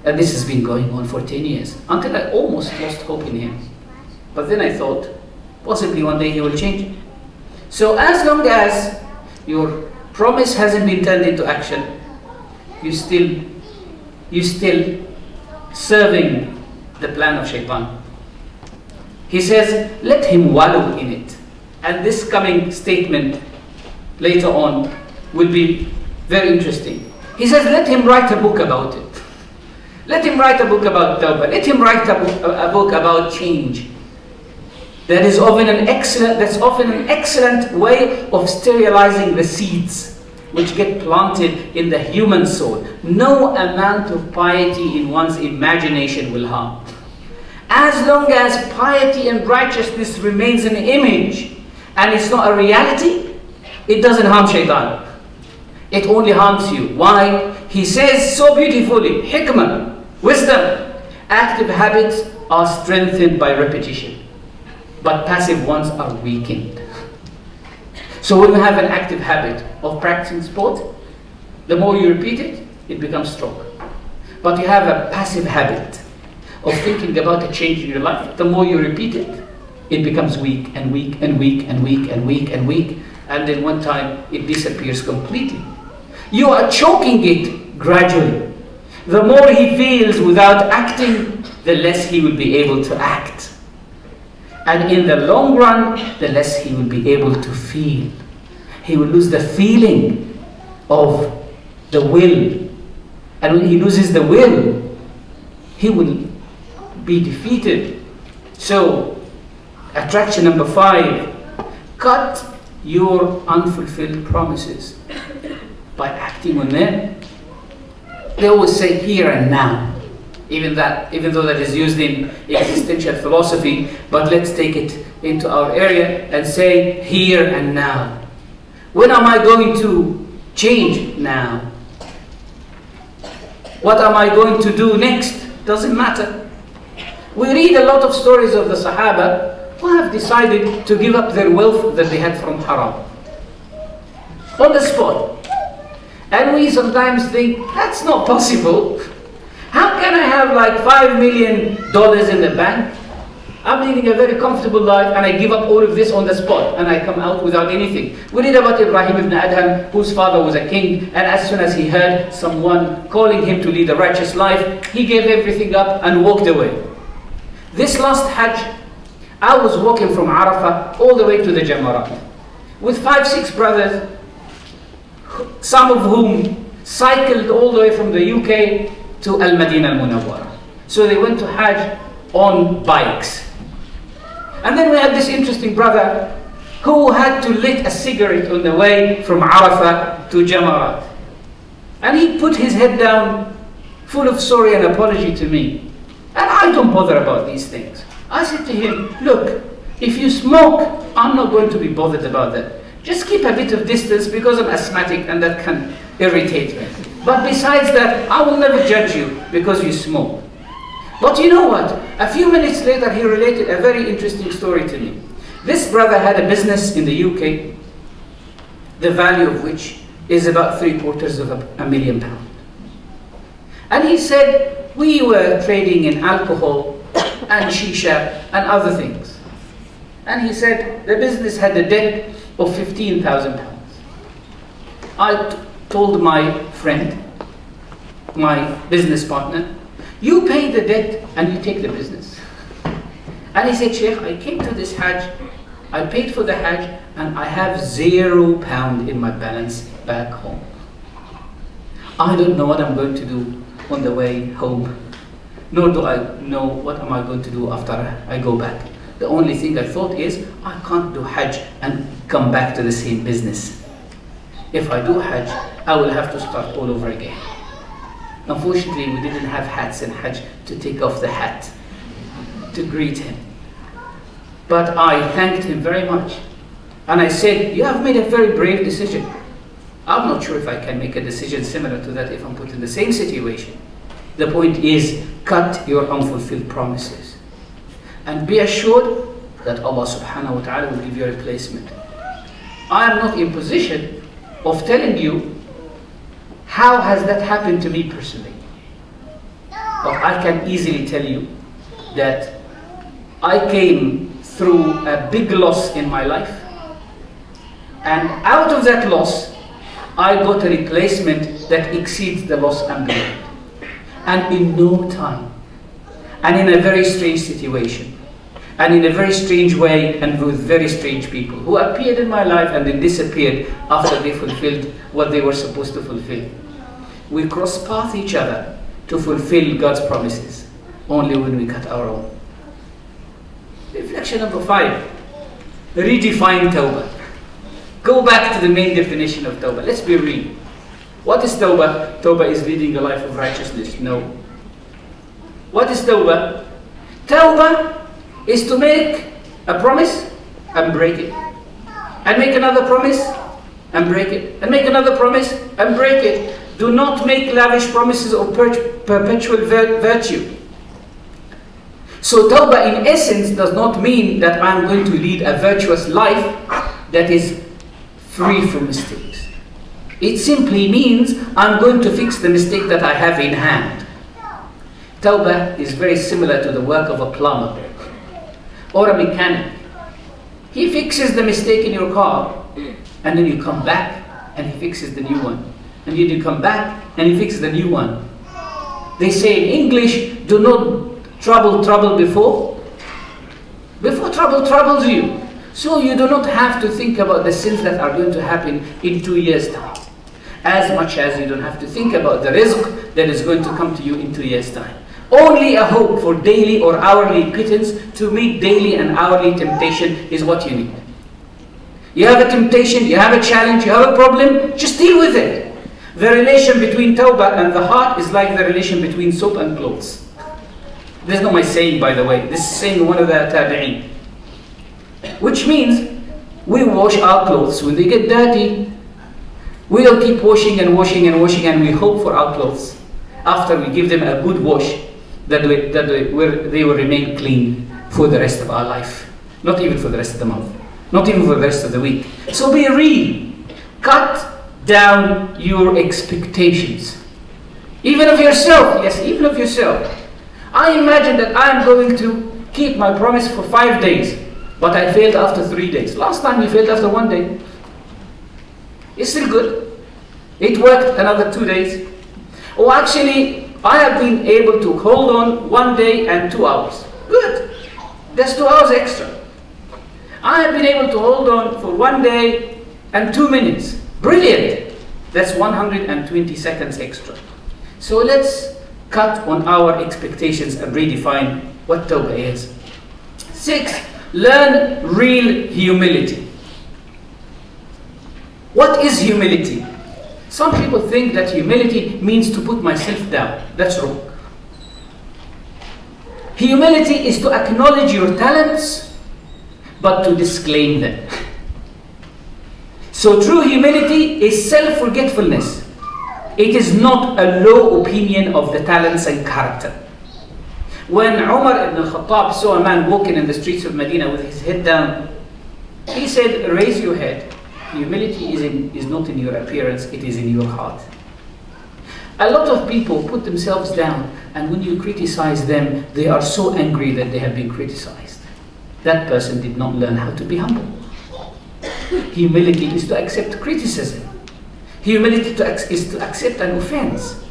And this has been going on for 10 years, until I almost lost hope in him. But then I thought, possibly one day he will change. So as long as your promise hasn't been turned into action, you still serving the plan of Shaitan. He says, let him wallow in it. And this coming statement later on will be very interesting. He says, let him write a book about it. Let him write a book about Tawbah. Let him write a book about change. That's often an excellent way of sterilizing the seeds which get planted in the human soul. No amount of piety in one's imagination will harm. As long as piety and righteousness remains an image and it's not a reality, it doesn't harm shaitan. It only harms you. Why? He says so beautifully, hikmah, wisdom. Active habits are strengthened by repetition, but passive ones are weakened. So when you have an active habit of practicing sport, the more you repeat it, it becomes strong. But you have a passive habit of thinking about a change in your life, the more you repeat it, it becomes weak and weak and weak and weak and weak and weak, and then one time it disappears completely. You are choking it gradually. The more he feels without acting, the less he will be able to act. And in the long run, the less he will be able to feel. He will lose the feeling of the will. And when he loses the will, he will be defeated. So, attraction number 5, cut your unfulfilled promises by acting on them. They always say here and now. Even though that is used in existential philosophy, but let's take it into our area and say here and now. When am I going to change? Now. What am I going to do next? Doesn't matter. We read a lot of stories of the Sahaba who have decided to give up their wealth that they had from haram. On the spot. And we sometimes think, that's not possible. How can I have like $5 million in the bank? I'm leading a very comfortable life and I give up all of this on the spot and I come out without anything. We read about Ibrahim ibn Adham, whose father was a king, and as soon as he heard someone calling him to lead a righteous life, he gave everything up and walked away. This last Hajj, I was walking from Arafah all the way to the Jamarat with 5-6 brothers, some of whom cycled all the way from the UK to Al-Madinah Al-Munawwara. So they went to Hajj on bikes. And then we had this interesting brother who had to lit a cigarette on the way from Arafah to Jamarat. And he put his head down full of sorry and apology to me. And I don't bother about these things. I said to him, look, if you smoke, I'm not going to be bothered about that. Just keep a bit of distance because I'm asthmatic and that can irritate me. But besides that, I will never judge you because you smoke. But you know what? A few minutes later, he related a very interesting story to me. This brother had a business in the UK, the value of which is about £750,000. And he said, we were trading in alcohol and shisha and other things. And he said, the business had a debt of £15,000. I told my friend, my business partner, you pay the debt and you take the business. And he said, Sheikh, I came to this Hajj, I paid for the Hajj, and I have £0 in my balance back home. I don't know what I'm going to do on the way home, nor do I know what am I going to do after I go back. The only thing I thought is, I can't do Hajj and come back to the same business. If I do Hajj, I will have to start all over again. Unfortunately, we didn't have hats in Hajj to take off the hat, to greet him. But I thanked him very much. And I said, you have made a very brave decision. I'm not sure if I can make a decision similar to that if I'm put in the same situation. The point is, cut your unfulfilled promises. And be assured that Allah subhanahu wa ta'ala will give you a replacement. I am not in position of telling you how has that happened to me personally. But I can easily tell you that I came through a big loss in my life. And out of that loss, I got a replacement that exceeds the loss and beyond. And in no time, and in a very strange situation, and in a very strange way, and with very strange people who appeared in my life and then disappeared after they fulfilled what they were supposed to fulfill. We cross path each other to fulfill God's promises only when we cut our own. Reflection number 5, redefine Tawbah. Go back to the main definition of Tawbah. Let's be real. What is Tawbah? Tawbah is leading a life of righteousness. No. What is Tawbah? Tawbah is to make a promise and break it. And make another promise and break it. And make another promise and break it. Do not make lavish promises of perpetual virtue. So Tawbah in essence does not mean that I'm going to lead a virtuous life that is free from mistakes. It simply means I'm going to fix the mistake that I have in hand. Tawbah is very similar to the work of a plumber or a mechanic. He fixes the mistake in your car, and then you come back and he fixes the new one. And then you come back and he fixes the new one. They say in English, do not trouble before trouble troubles you. So you do not have to think about the sins that are going to happen in 2 years' time, as much as you don't have to think about the rizq that is going to come to you in 2 years' time. Only a hope for daily or hourly pittance to meet daily and hourly temptation is what you need. You have a temptation, you have a challenge, you have a problem, just deal with it. The relation between Tawbah and the heart is like the relation between soap and clothes. This is not my saying, by the way. This is saying one of the tabi'een. Which means we wash our clothes. When they get dirty, we'll keep washing and washing and washing, and we hope for our clothes, after we give them a good wash, that they will remain clean for the rest of our life. Not even for the rest of the month. Not even for the rest of the week. So be real. Cut down your expectations. Even of yourself. Yes, even of yourself. I imagine that I'm going to keep my promise for 5 days, but I failed after 3 days. Last time you failed after 1 day. It's still good. It worked another 2 days. Oh, actually, I have been able to hold on 1 day and 2 hours. Good. That's 2 hours extra. I have been able to hold on for 1 day and 2 minutes. Brilliant. That's 120 seconds extra. So let's cut on our expectations and redefine what Tawbah is. 6, learn real humility. What is humility? Some people think that humility means to put myself down. That's wrong. Humility is to acknowledge your talents, but to disclaim them. So true humility is self-forgetfulness. It is not a low opinion of the talents and character. When Umar ibn al-Khattab saw a man walking in the streets of Medina with his head down, he said, raise your head. Humility is not in your appearance, it is in your heart. A lot of people put themselves down, and when you criticize them, they are so angry that they have been criticized. That person did not learn how to be humble. Humility is to accept criticism. Humility is to accept an offense.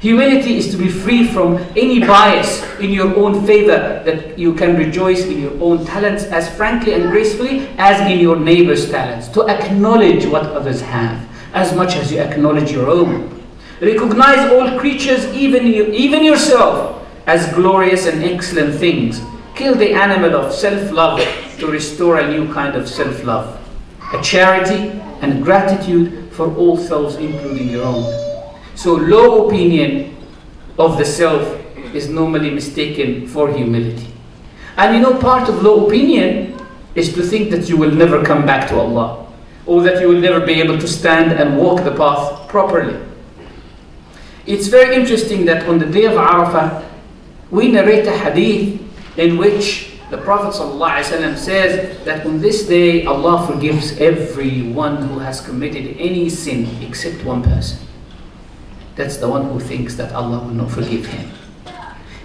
Humility is to be free from any bias in your own favor, that you can rejoice in your own talents as frankly and gracefully as in your neighbor's talents. To acknowledge what others have as much as you acknowledge your own. Recognize all creatures, even yourself, as glorious and excellent things. Kill the animal of self-love to restore a new kind of self-love. A charity and gratitude for all selves, including your own. So low opinion of the self is normally mistaken for humility. And you know, part of low opinion is to think that you will never come back to Allah, or that you will never be able to stand and walk the path properly. It's very interesting that on the day of Arafah, we narrate a hadith in which the Prophet ﷺ says that on this day Allah forgives everyone who has committed any sin except one person. That's the one who thinks that Allah will not forgive him.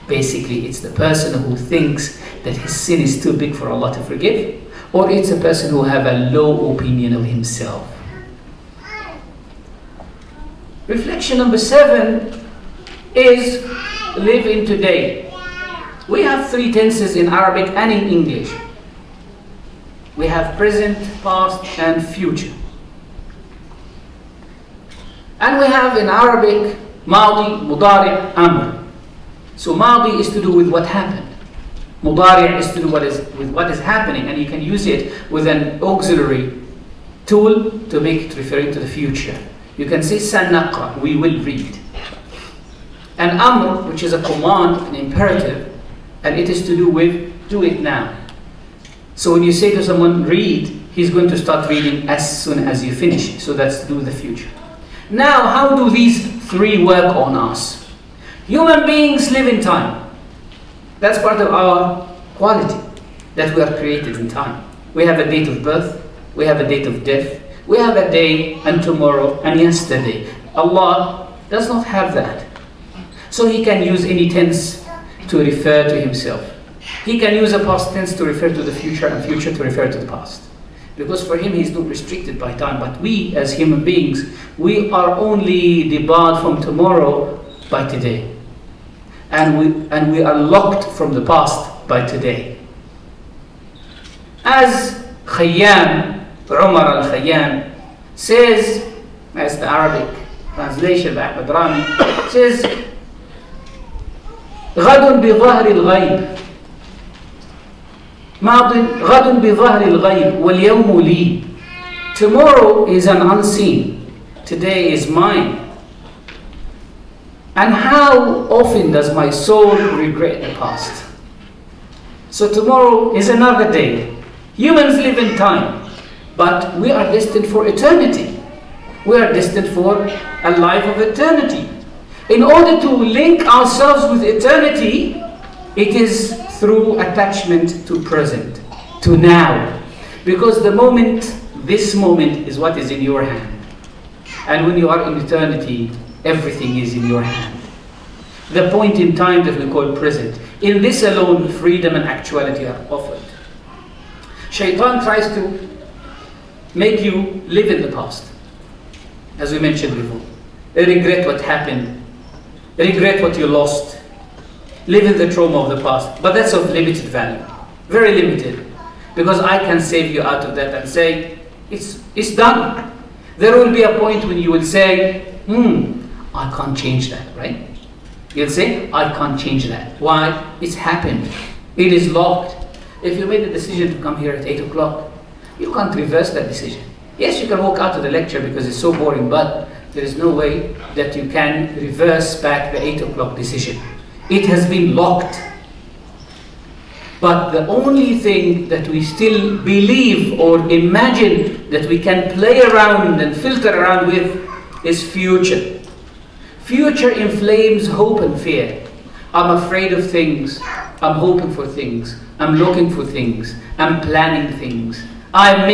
Basically, it's the person who thinks that his sin is too big for Allah to forgive, or it's a person who have a low opinion of himself. Reflection number 7 is live in today. We have 3 tenses in Arabic and in English. We have present, past, and future. And we have in Arabic Madi, Mudari', Amr. So Madi is to do with what happened. Mudari' is to do with what is happening, and you can use it with an auxiliary tool to make it referring to the future. You can say sanaqra, we will read. And Amr, which is a command, an imperative, and it is to do with do it now. So when you say to someone, read, he's going to start reading as soon as you finish. So that's to do with the future. Now, how do these three work on us? Human beings live in time. That's part of our quality, that we are created in time. We have a date of birth, we have a date of death, we have a day and tomorrow and yesterday. Allah does not have that. So He can use any tense to refer to Himself. He can use a past tense to refer to the future and future to refer to the past. Because for Him, He's not restricted by time. But we, as human beings, we are only debarred from tomorrow by today. And we are locked from the past by today. As Khayyam, Umar al-Khayyam, says, as the Arabic translation by Ahmed Rami, says, غد بظهر الغيب غد بظهر الغيب واليوم لي. Tomorrow is an unseen, today is mine. And how often does my soul regret the past? So tomorrow is another day. Humans live in time, but we are destined for eternity. We are destined for a life of eternity. In order to link ourselves with eternity, it is through attachment to present, to now. Because the moment, this moment is what is in your hand. And when you are in eternity, everything is in your hand. The point in time that we call present. In this alone, freedom and actuality are offered. Shaitan tries to make you live in the past. As we mentioned before. Regret what happened. Regret what you lost. Live in the trauma of the past. But that's of limited value. Very limited. Because I can save you out of that and say, it's done. There will be a point when you will say, I can't change that, right? You'll say, I can't change that. Why? It's happened. It is locked. If you made the decision to come here at 8 o'clock, you can't reverse that decision. Yes, you can walk out of the lecture because it's so boring, but there is no way that you can reverse back the 8 o'clock decision. It has been locked. But the only thing that we still believe or imagine that we can play around and filter around with is future. Future inflames hope and fear. I'm afraid of things. I'm hoping for things. I'm looking for things. I'm planning things. I'm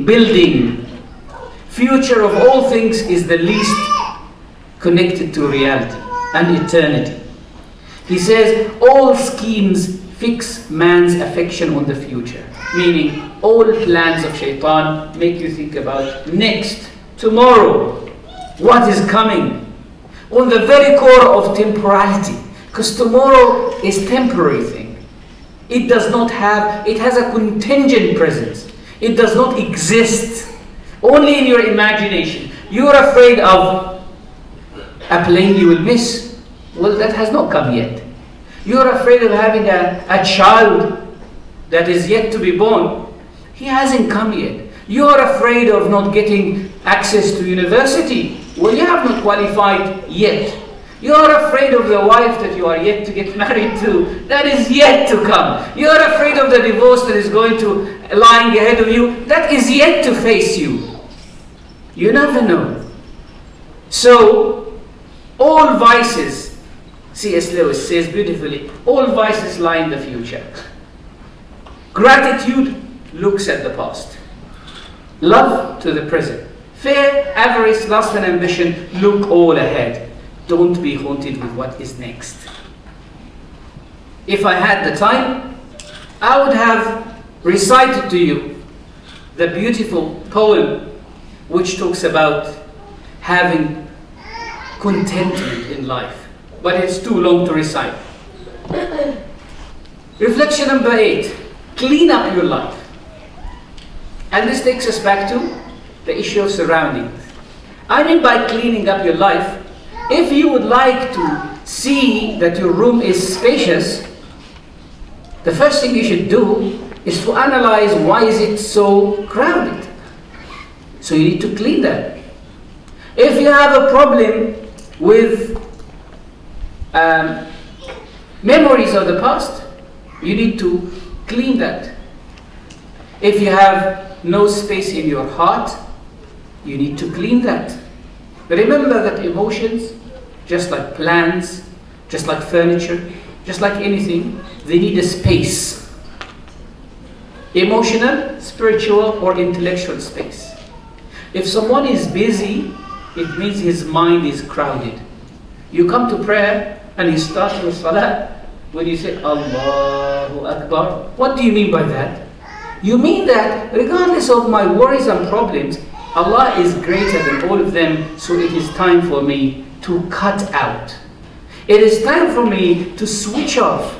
building. Future of all things is the least connected to reality and eternity. He says, all schemes fix man's affection on the future. Meaning, all plans of shaitan make you think about next, tomorrow, what is coming. On the very core of temporality. Because tomorrow is temporary thing. It has a contingent presence. It does not exist. Only in your imagination. You are afraid of a plane you will miss. Well, that has not come yet. You are afraid of having a child that is yet to be born. He hasn't come yet. You are afraid of not getting access to university. Well, you have not qualified yet. You are afraid of the wife that you are yet to get married to. That is yet to come. You are afraid of the divorce that is going to lying ahead of you. That is yet to face you. You never know. So, all vices, C.S. Lewis says beautifully, all vices lie in the future. Gratitude looks at the past. Love to the present. Fear, avarice, lust and ambition look all ahead. Don't be haunted with what is next. If I had the time, I would have recited to you the beautiful poem which talks about having contentment in life. But it's too long to recite. Reflection number 8. Clean up your life. And this takes us back to the issue of surroundings. I mean by cleaning up your life, if you would like to see that your room is spacious, the first thing you should do is to analyze why is it so crowded. So you need to clean that. If you have a problem with memories of the past, You need to clean that. If you have no space in your heart, you need to clean that. Remember that emotions, just like plants, just like furniture, just like anything, they need a space. Emotional, spiritual, or intellectual space. If someone is busy, it means his mind is crowded. You come to prayer and you start your salah. When you say Allahu Akbar, what do you mean by that? You mean that regardless of my worries and problems, Allah is greater than all of them, so it is time for me to cut out. It is time for me to switch off.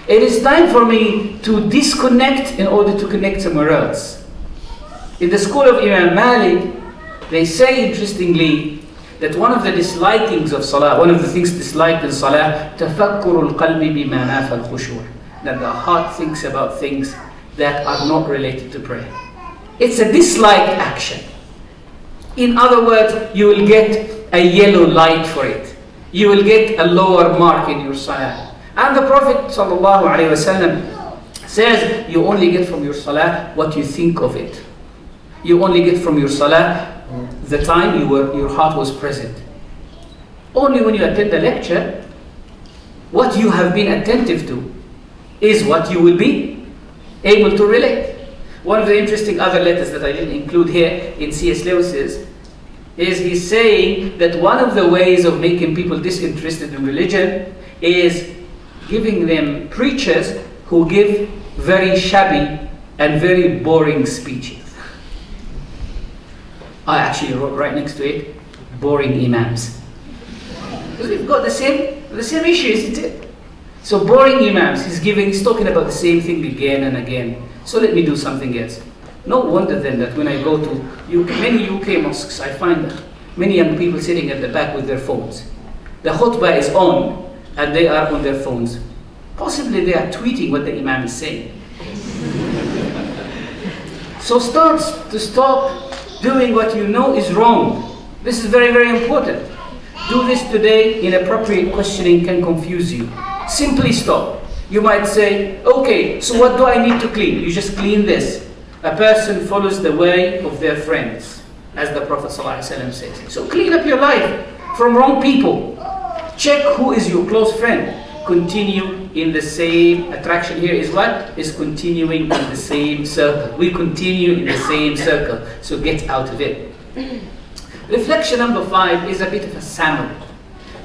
It is time for me to disconnect in order to connect somewhere else. In the school of Imam Malik, they say interestingly that one of the dislikings of salah, one of the things disliked in salah, تَفَكُّرُ الْقَلْبِ بِمَا نَافَ الْخُشُوعِ, that the heart thinks about things that are not related to prayer. It's a disliked action. In other words, you will get a yellow light for it. You will get a lower mark in your salah. And the Prophet ﷺ says, you only get from your salah what you think of it. You only get from your salah the time your heart was present. Only when you attend a lecture, what you have been attentive to is what you will be able to relate. One of the interesting other letters that I didn't include here in C.S. Lewis's is he's saying that one of the ways of making people disinterested in religion is giving them preachers who give very shabby and very boring speeches. I actually wrote right next to it, boring imams. Because we've got the same issue, isn't it? So boring imams, he's talking about the same thing again and again. So let me do something else. No wonder then that when I go to many UK mosques, I find many young people sitting at the back with their phones. The khutbah is on and they are on their phones. Possibly they are tweeting what the imam is saying. So start doing what you know is wrong. This is very, very important. Do this today. Inappropriate questioning can confuse you. Simply stop. You might say, okay, so what do I need to clean? You just clean this. A person follows the way of their friends, as the Prophet ﷺ says. So clean up your life from wrong people. Check who is your close friend. Continue in the same, attraction here is what? Is continuing in the same circle. We continue in the same circle. So get out of it. Reflection number 5 is a bit of a summary.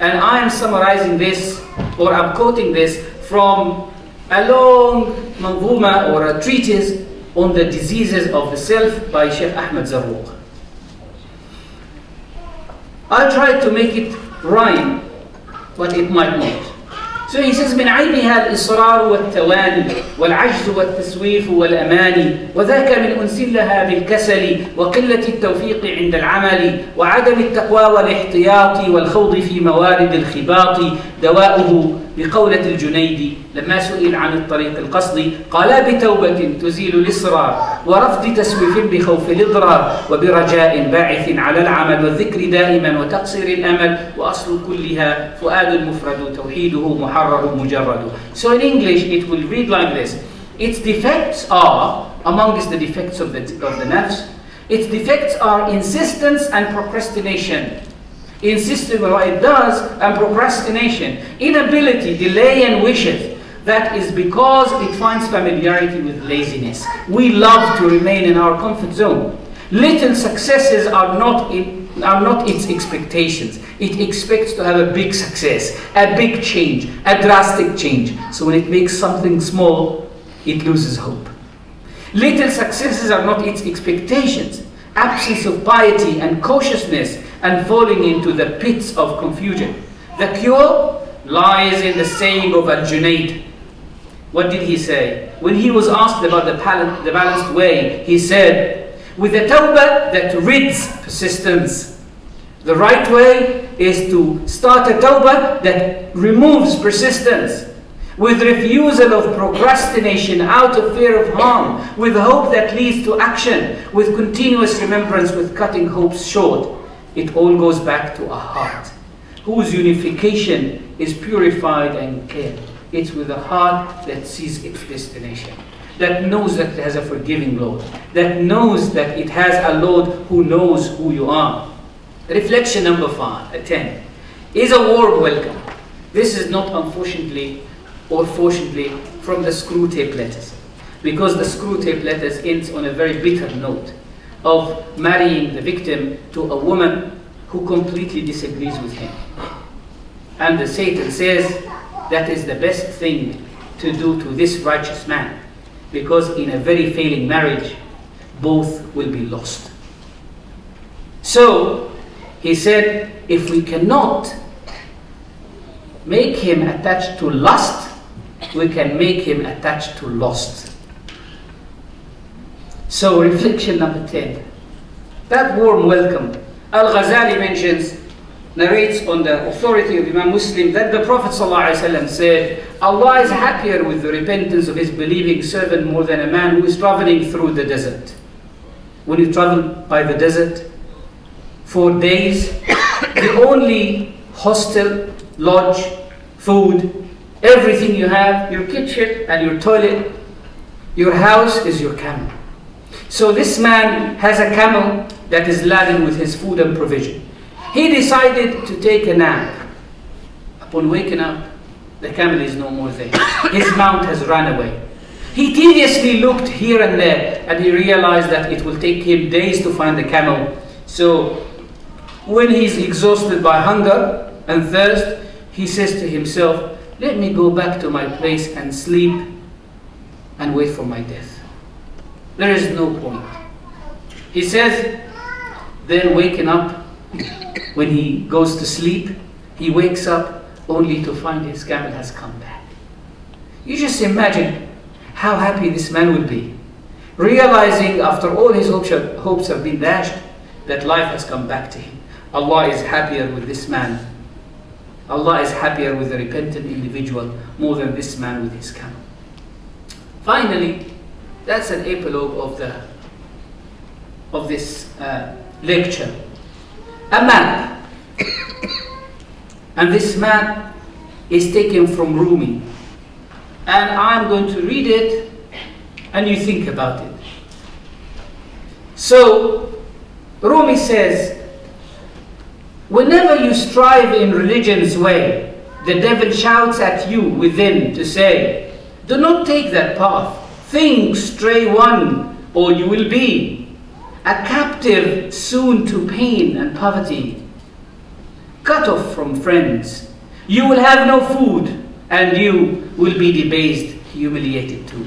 And I am summarizing this, or I'm quoting this from a long manzuma or a treatise on the diseases of the self by Shaykh AHMED. I tried to make it rhyme, but it might not. So he says, من عيبها الإصرار والتواني والعجز والتسويف والأماني وذاك من أنس لها بالكسل وقلة التوفيق عند العمل وعدم التقوى والاحتياط والخوض في موارد الخباط دواؤه بقولة الجنيد لما سئل عن الطريق القصدي قال بتوبة تزيل الإصرار ورفض تسويف بخوف الإضرار وبرجاء باعث على العمل والذكر دائما وتقصير الأمل وأصل كلها فؤاد المفرد توحيده محرر مجرد. So in English it will read like this. Its defects are, amongst the defects of the nafs, its defects are insistence and procrastination. Insisting on what it does and procrastination, inability, delay and wishes. That is because it finds familiarity with laziness. We love to remain in our comfort zone. Little successes are not its expectations. It expects to have a big success, a big change, a drastic change. So when it makes something small, it loses hope. Little successes are not its expectations. Absence of piety and cautiousness and falling into the pits of confusion. The cure lies in the saying of Al-Junayd. What did he say? When he was asked about the balanced way, he said, with the tawbah that rids persistence. The right way is to start a tawbah that removes persistence. With refusal of procrastination out of fear of harm, with hope that leads to action, with continuous remembrance, with cutting hopes short. It all goes back to a heart whose unification is purified and cared. It's with a heart that sees its destination, that knows that it has a forgiving Lord, that knows that it has a Lord who knows who you are. Reflection number 10 is a warm welcome. This is not unfortunately or fortunately from the screw tape letters, because the screw tape letters ends on a very bitter note of marrying the victim to a woman who completely disagrees with him. And the Satan says that is the best thing to do to this righteous man, because in a very failing marriage, both will be lost. So he said, if we cannot make him attached to lust, we can make him attached to lust. So reflection number 10, that warm welcome. Al-Ghazali narrates on the authority of Imam Muslim that the Prophet ﷺ said, Allah is happier with the repentance of his believing servant more than a man who is traveling through the desert. When you travel by the desert for days, the only hostel, lodge, food, everything you have, your kitchen and your toilet, your house is your camel. So this man has a camel that is laden with his food and provision. He decided to take a nap. Upon waking up, the camel is no more there. His mount has run away. He tediously looked here and there, and he realized that it will take him days to find the camel. So when he's exhausted by hunger and thirst, he says to himself, let me go back to my place and sleep and wait for my death. There is no point. He says, then waking up, when he goes to sleep, he wakes up only to find his camel has come back. You just imagine how happy this man will be, realizing after all his hopes have been dashed, that life has come back to him. Allah is happier with this man. Allah is happier with the repentant individual more than this man with his camel. Finally, that's an epilogue of this lecture. A map. And this map is taken from Rumi. And I'm going to read it and you think about it. So, Rumi says, whenever you strive in religion's way, the devil shouts at you within to say, do not take that path. Think, stray one, or you will be a captive soon to pain and poverty, cut off from friends. You will have no food, and you will be debased, humiliated too.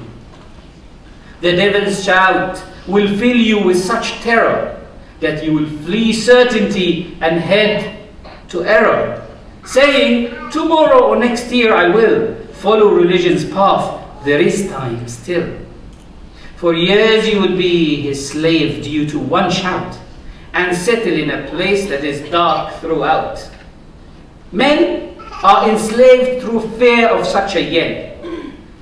The devil's shout will fill you with such terror that you will flee certainty and head to error, saying, tomorrow or next year I will follow religion's path. There is time still. For years you will be his slave due to one shout, and settle in a place that is dark throughout. Men are enslaved through fear of such a yell,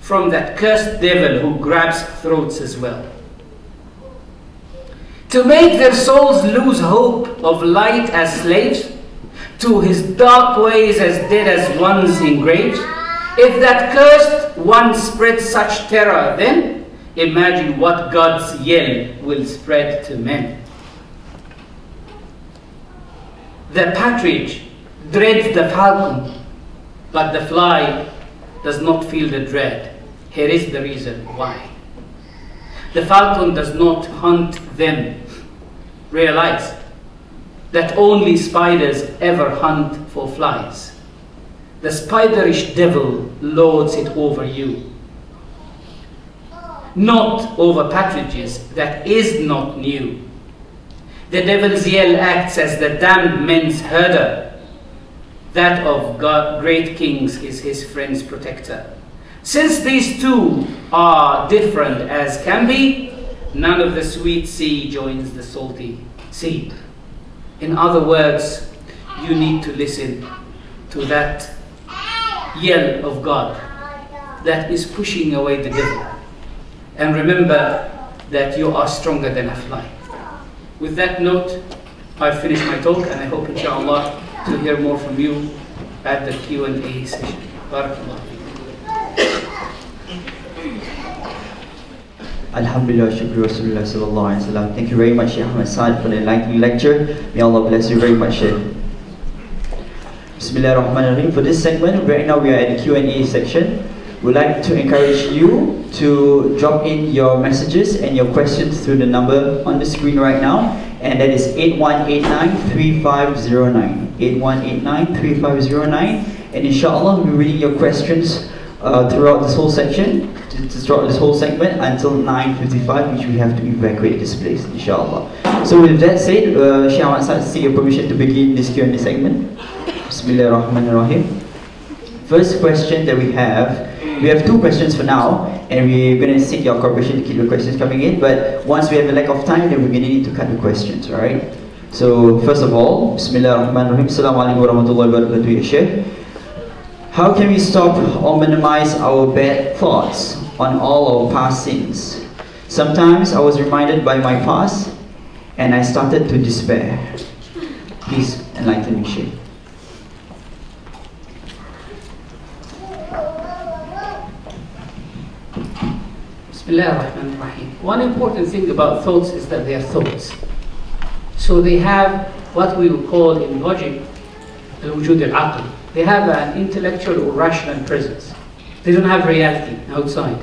from that cursed devil who grabs throats as well. To make their souls lose hope of light as slaves, to his dark ways as dead as ones in graves, if that cursed one spreads such terror, then imagine what God's yell will spread to men. The partridge dreads the falcon, but the fly does not feel the dread. Here is the reason why. The falcon does not hunt them. Realize that only spiders ever hunt for flies. The spiderish devil lords it over you, not over partridges. That is not new. The devil's yell acts as the damned men's herder. That of God, great kings, is his friend's protector. Since these two are different as can be, none of the sweet sea joins the salty sea. In other words, you need to listen to that yell of God that is pushing away the devil. And remember that you are stronger than a fly. With that note, I finish my talk, and I hope inshallah to hear more from you at the Q&A session. Barakallah. Alhamdulillah, shukru Rasulullah sallallahu alaihi wasallam. Thank you very much, Shaykh Ahmed Saad, for the enlightening lecture. May Allah bless you very much, Shaykh. Bismillahirrahmanirrahim. For this segment, right now we are at the Q&A section. We'd like to encourage you to drop in your messages and your questions through the number on the screen right now, and that is 8189-3509. 8189-3509. And inshallah, we'll be reading your questions throughout this whole section, throughout this whole segment until 9:55, which we have to evacuate this place, inshallah. So with that said, Shaykh Ahmed Saad, seek your permission to begin this Q&A segment. Bismillahirrahmanirrahim. First question that we have two questions for now, and we're going to seek your cooperation to keep the questions coming in, but once we have a lack of time, then we're going to need to cut the questions, alright? So first of all, Bismillahirrahmanirrahim. Assalamu alaikum warahmatullahi wabarakatuh, ya Shaykh. How can we stop or minimize our bad thoughts on all our past sins? Sometimes I was reminded by my past and I started to despair. Please enlighten me, Shaykh. Bismillahirrahmanirrahim. One important thing about thoughts is that they are thoughts. So they have what we would call in logic al-wujud al-aql. They have an intellectual or rational presence. They don't have reality outside.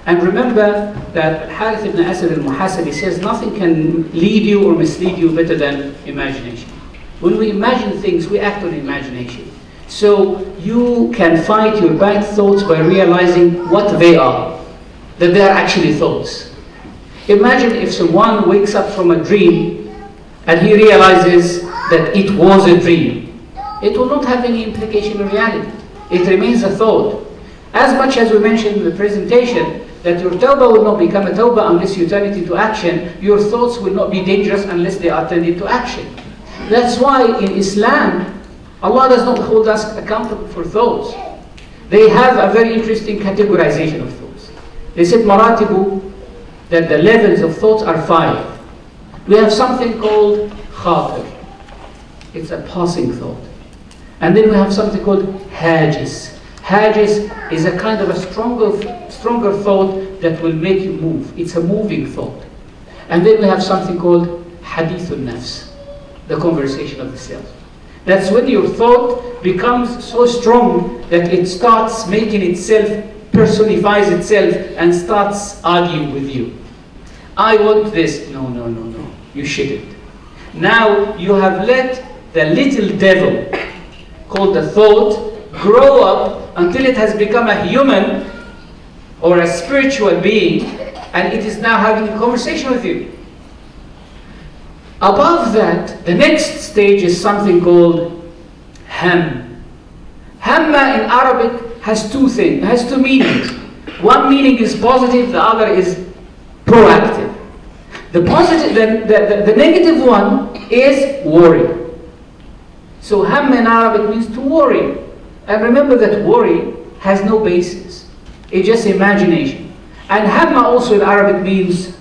And remember that Harith ibn Asad al-Muhasibi says nothing can lead you or mislead you better than imagination. When we imagine things, we act on imagination. So you can fight your bad thoughts by realizing what they are, that they are actually thoughts. Imagine if someone wakes up from a dream and he realizes that it was a dream. It will not have any implication in reality. It remains a thought. As much as we mentioned in the presentation that your tawbah will not become a tawbah unless you turn it into action, your thoughts will not be dangerous unless they are turned into action. That's why in Islam, Allah does not hold us accountable for thoughts. They have a very interesting categorization of thoughts. They said maratibu, that the levels of thoughts are 5. We have something called khatir. It's a passing thought. And then we have something called hajis. Hajis is a kind of a stronger thought that will make you move. It's a moving thought. And then we have something called hadithun nafs, the conversation of the self. That's when your thought becomes so strong that it starts making itself, personifies itself, and starts arguing with you. I want this. No, no, no, no. You shouldn't. Now you have let the little devil called the thought grow up until it has become a human or a spiritual being, and it is now having a conversation with you. Above that, the next stage is something called ham. Hamma in Arabic has two meanings. One meaning is positive, the other is proactive. The positive, the negative one is worry. So ham in Arabic means to worry. And remember that worry has no basis. It's just imagination. And hamma also in Arabic means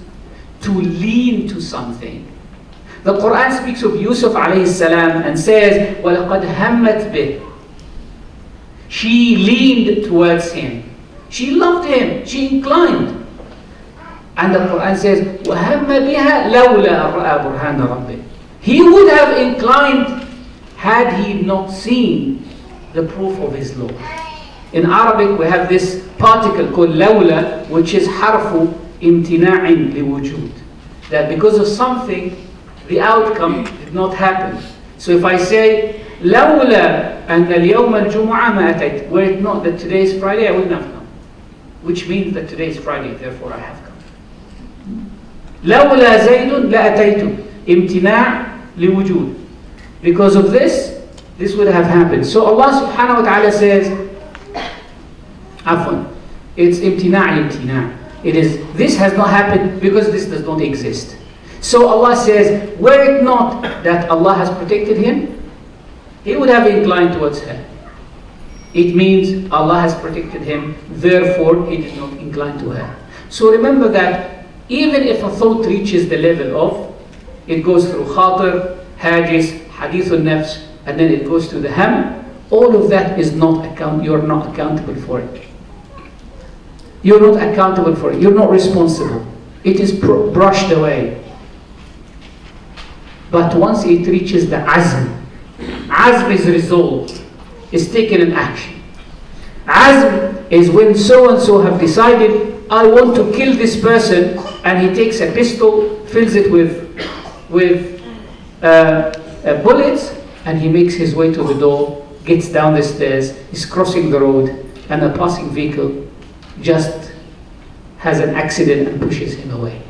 to lean to something. The Quran speaks of Yusuf alayhi salam and says, وَلَقَدْ هَمَّتْ بِهِ. She leaned towards him. She loved him. She inclined. And the Quran says, وَهَمَّ بِهَا لَوْلَا رَأَى بُرْهَانَ رَبِّهِ. He would have inclined had he not seen the proof of his Lord. In Arabic, we have this particle called lawla, which is harfu imtina'in liwujud. That because of something, the outcome did not happen. So if I say, lawla an al-yawm al-jumu'ah ma atayt, were it not that today is Friday, I wouldn't have come. Which means that today is Friday, therefore I have come. Lawla zaydun la ataytu, imtina' liwujud. Because of this would have happened. So Allah subhanahu wa ta'ala says, afwan, it's imtina'. It is, this has not happened because this does not exist. So Allah says, were it not that Allah has protected him, he would have inclined towards her. It means Allah has protected him, therefore he did not incline to her. So remember that even if a thought reaches the level of, it goes through khatir, hajis, hadithun nafs, and then it goes to the ham, all of that is not you're not accountable for it. You're not accountable for it. You're not responsible. It is brushed away. But once it reaches the azm is resolve, is taken in action. Azm is when so-and-so have decided, I want to kill this person, and he takes a pistol, fills it with bullets, and he makes his way to the door, gets down the stairs, is crossing the road, and a passing vehicle just has an accident and pushes him away.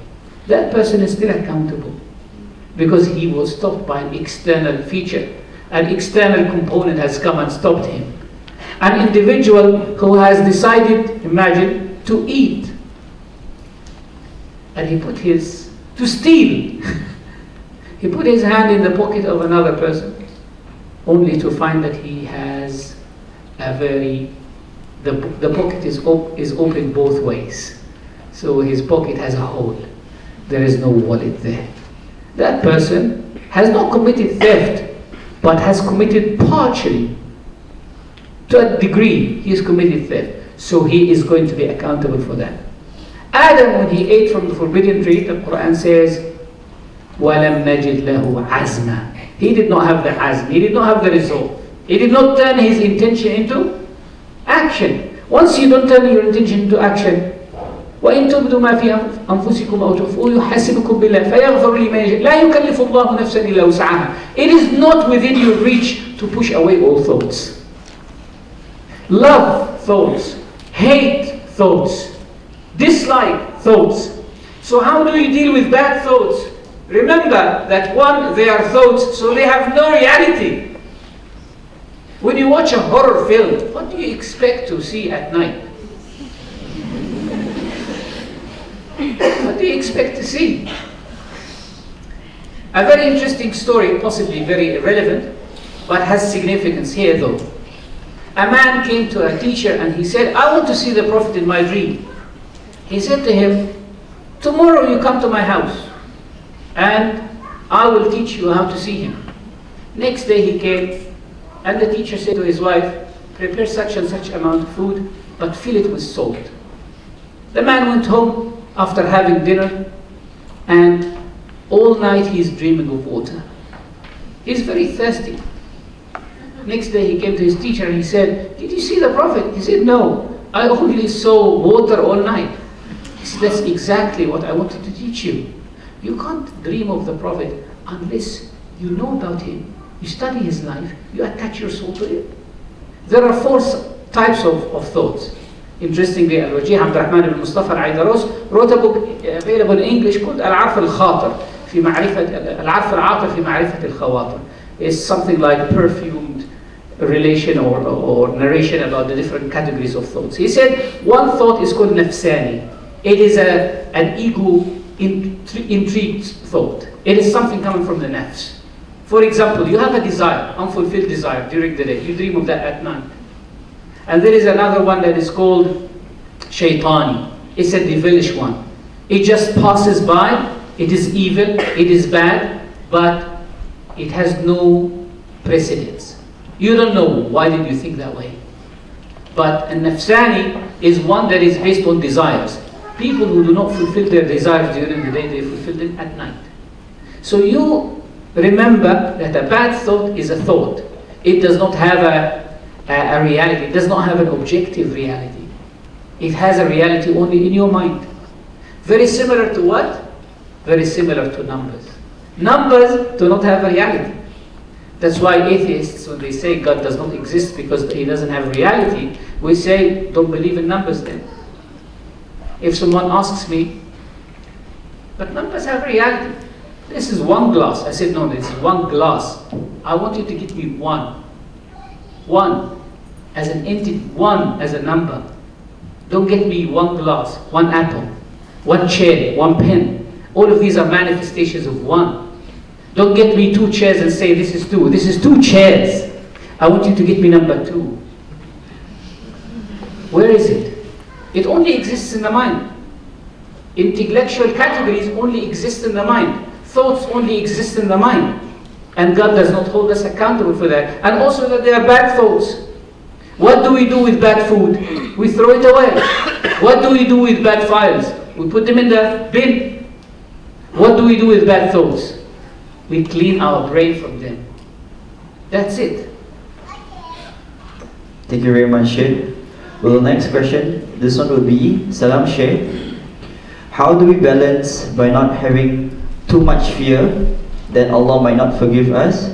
That person is still accountable because he was stopped by an external feature. An external component has come and stopped him. An individual who has decided, imagine, to eat, and to steal. He put his hand in the pocket of another person, only to find that he has the pocket is open both ways. So his pocket has a hole. There is no wallet there. That person has not committed theft, but has committed partially. To a degree, he has committed theft. So he is going to be accountable for that. Adam, when he ate from the forbidden tree, the Quran says, وَلَمْ نَجِدْ لَهُ عَزْمًا. He did not have the azm. He did not have the resolve. He did not turn his intention into action. Once you don't turn your intention into action, وَإِن تُبْدُوا مَا فِي أَنفُسِكُمْ أَوْ تُخْفُوهُ يُحَاسِبْكُم بِاللَّهِ فَيَغْفِرُ لِمَن يَشَاءُ لَا يُكَلِّفُ اللَّهُ نَفْسًا إِلَّا وُسْعَهَا. It is not within your reach to push away all thoughts. Love thoughts, hate thoughts, dislike thoughts. So how do you deal with bad thoughts? Remember that one, they are thoughts, so they have no reality. When you watch a horror film, what do you expect to see at night? What do you expect to see? A very interesting story, possibly very irrelevant, but has significance here though. A man came to a teacher and he said, I want to see the Prophet in my dream. He said to him, tomorrow you come to my house and I will teach you how to see him. Next day he came and the teacher said to his wife, prepare such and such amount of food, but fill it with salt. The man went home after having dinner, and all night he's dreaming of water. He's very thirsty. Next day he came to his teacher and he said, did you see the Prophet? He said, no, I only saw water all night. He said, that's exactly what I wanted to teach you. You can't dream of the Prophet unless you know about him, you study his life, you attach your soul to it. There are four types of thoughts. Interestingly, Al-Wajih Abdurrahman ibn Mustafa Al-Aidaros wrote a book available in English called Al-Arf Al-Khatir في معرفة Al-Arf Al-Atir في معرفة Al-Khawatir. It's something like perfumed relation or narration about the different categories of thoughts. He said one thought is called nafsani. It is an ego intrigued thought. It is something coming from the nafs. For example, you have a desire, unfulfilled desire during the day. You dream of that at night. And there is another one that is called shaitani. It's a devilish one. It just passes by. It is evil. It is bad. But it has no precedence. You don't know why did you think that way. But a nafsani is one that is based on desires. People who do not fulfill their desires during the day, they fulfill them at night. So you remember that a bad thought is a thought. It does not have a reality. It does not have an objective reality. It has a reality only in your mind. Very similar to what? Very similar to numbers. Numbers do not have a reality. That's why atheists, when they say God does not exist because he doesn't have reality, we say, don't believe in numbers then. If someone asks me, but numbers have reality. This is one glass. I said, no, this is one glass. I want you to give me one. One as an entity, one as a number. Don't get me one glass, one apple, one chair, one pen. All of these are manifestations of one. Don't get me two chairs and say this is two. This is two chairs. I want you to get me number two. Where is it? It only exists in the mind. Intellectual categories only exist in the mind. Thoughts only exist in the mind. And God does not hold us accountable for that. And also that they are bad thoughts. What do we do with bad food? We throw it away. What do we do with bad files? We put them in the bin. What do we do with bad thoughts? We clean our brain from them. That's it. Thank you very much, Shaykh. Well, next question, this one will be, Salam Shaykh. How do we balance by not having too much fear that Allah might not forgive us,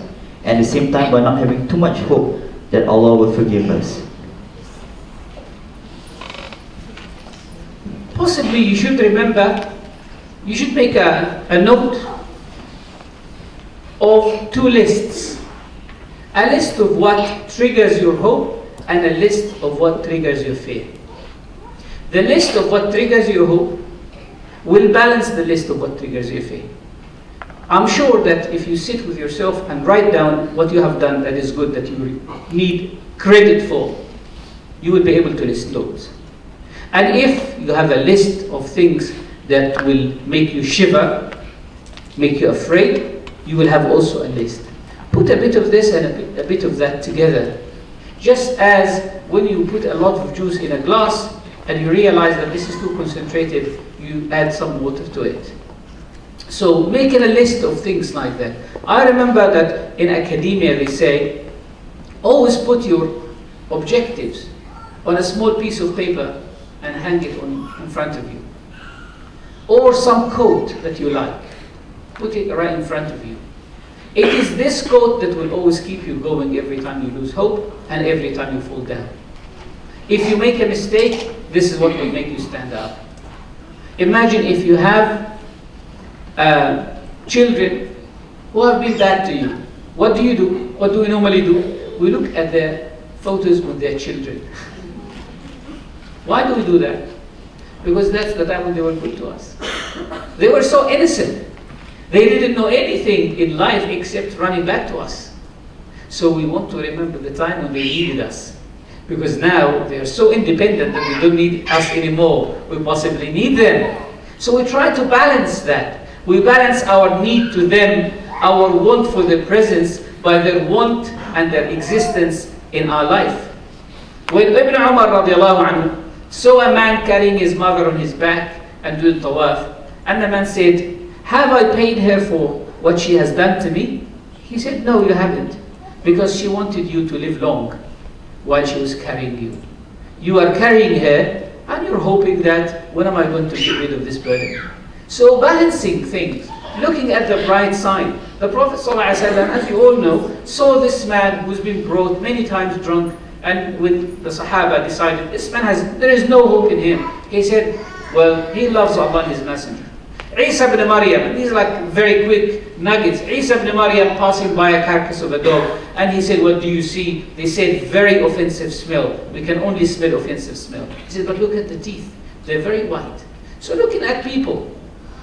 and at the same time by not having too much hope that Allah will forgive us? Possibly you should remember, you should make a note of two lists. A list of what triggers your hope and a list of what triggers your fear. The list of what triggers your hope will balance the list of what triggers your fear. I'm sure that if you sit with yourself and write down what you have done that is good, that you need credit for, you will be able to list those. And if you have a list of things that will make you shiver, make you afraid, you will have also a list. Put a bit of this and a bit of that together. Just as when you put a lot of juice in a glass and you realize that this is too concentrated, you add some water to it. So making a list of things like that. I remember that in academia they say, always put your objectives on a small piece of paper and hang it in front of you. Or some quote that you like, put it right in front of you. It is this quote that will always keep you going every time you lose hope and every time you fall down. If you make a mistake, this is what will make you stand up. Imagine if you have children who have been bad to you. What do you do? What do we normally do? We look at their photos with their children. Why do we do that? Because that's the time when they were good to us. They were so innocent. They didn't know anything in life except running back to us. So we want to remember the time when they needed us. Because now they are so independent that they don't need us anymore. We possibly need them. So we try to balance that. We balance our need to them, our want for their presence, by their want and their existence in our life. When Ibn Umar radiallahu anhu saw a man carrying his mother on his back and doing tawaf, and the man said, "Have I paid her for what she has done to me?" He said, "No, you haven't, because she wanted you to live long while she was carrying you. You are carrying her and you're hoping that, when am I going to get rid of this burden?" So balancing things, looking at the bright side. The Prophet ﷺ, as you all know, saw this man who's been brought many times drunk, and when the Sahaba decided, there is no hope in him, he said, well, he loves Allah and His Messenger. Isa ibn Maryam, and these are like very quick nuggets. Isa ibn Maryam passing by a carcass of a dog, and he said, "What do you see?" They said, "Very offensive smell. We can only smell offensive smell." He said, "But look at the teeth. They're very white." So looking at people,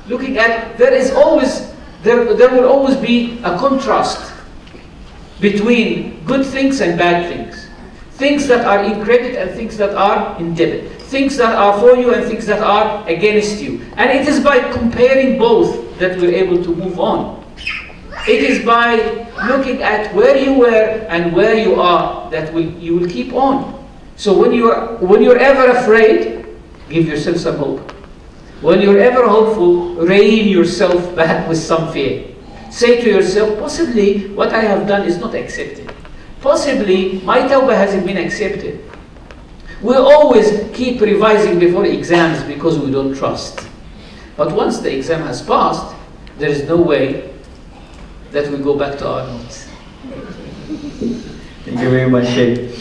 there will always be a contrast between good things and bad things. Things that are in credit and things that are in debit. Things that are for you and things that are against you. And it is by comparing both that we're able to move on. It is by looking at where you were and where you are that you will keep on. So when you're ever afraid, give yourself some hope. When you're ever hopeful, rein yourself back with some fear. Say to yourself, possibly what I have done is not accepted. Possibly my tawbah hasn't been accepted. We always keep revising before exams because we don't trust. But once the exam has passed, there is no way that we go back to our notes. Thank you very much, Shaykh.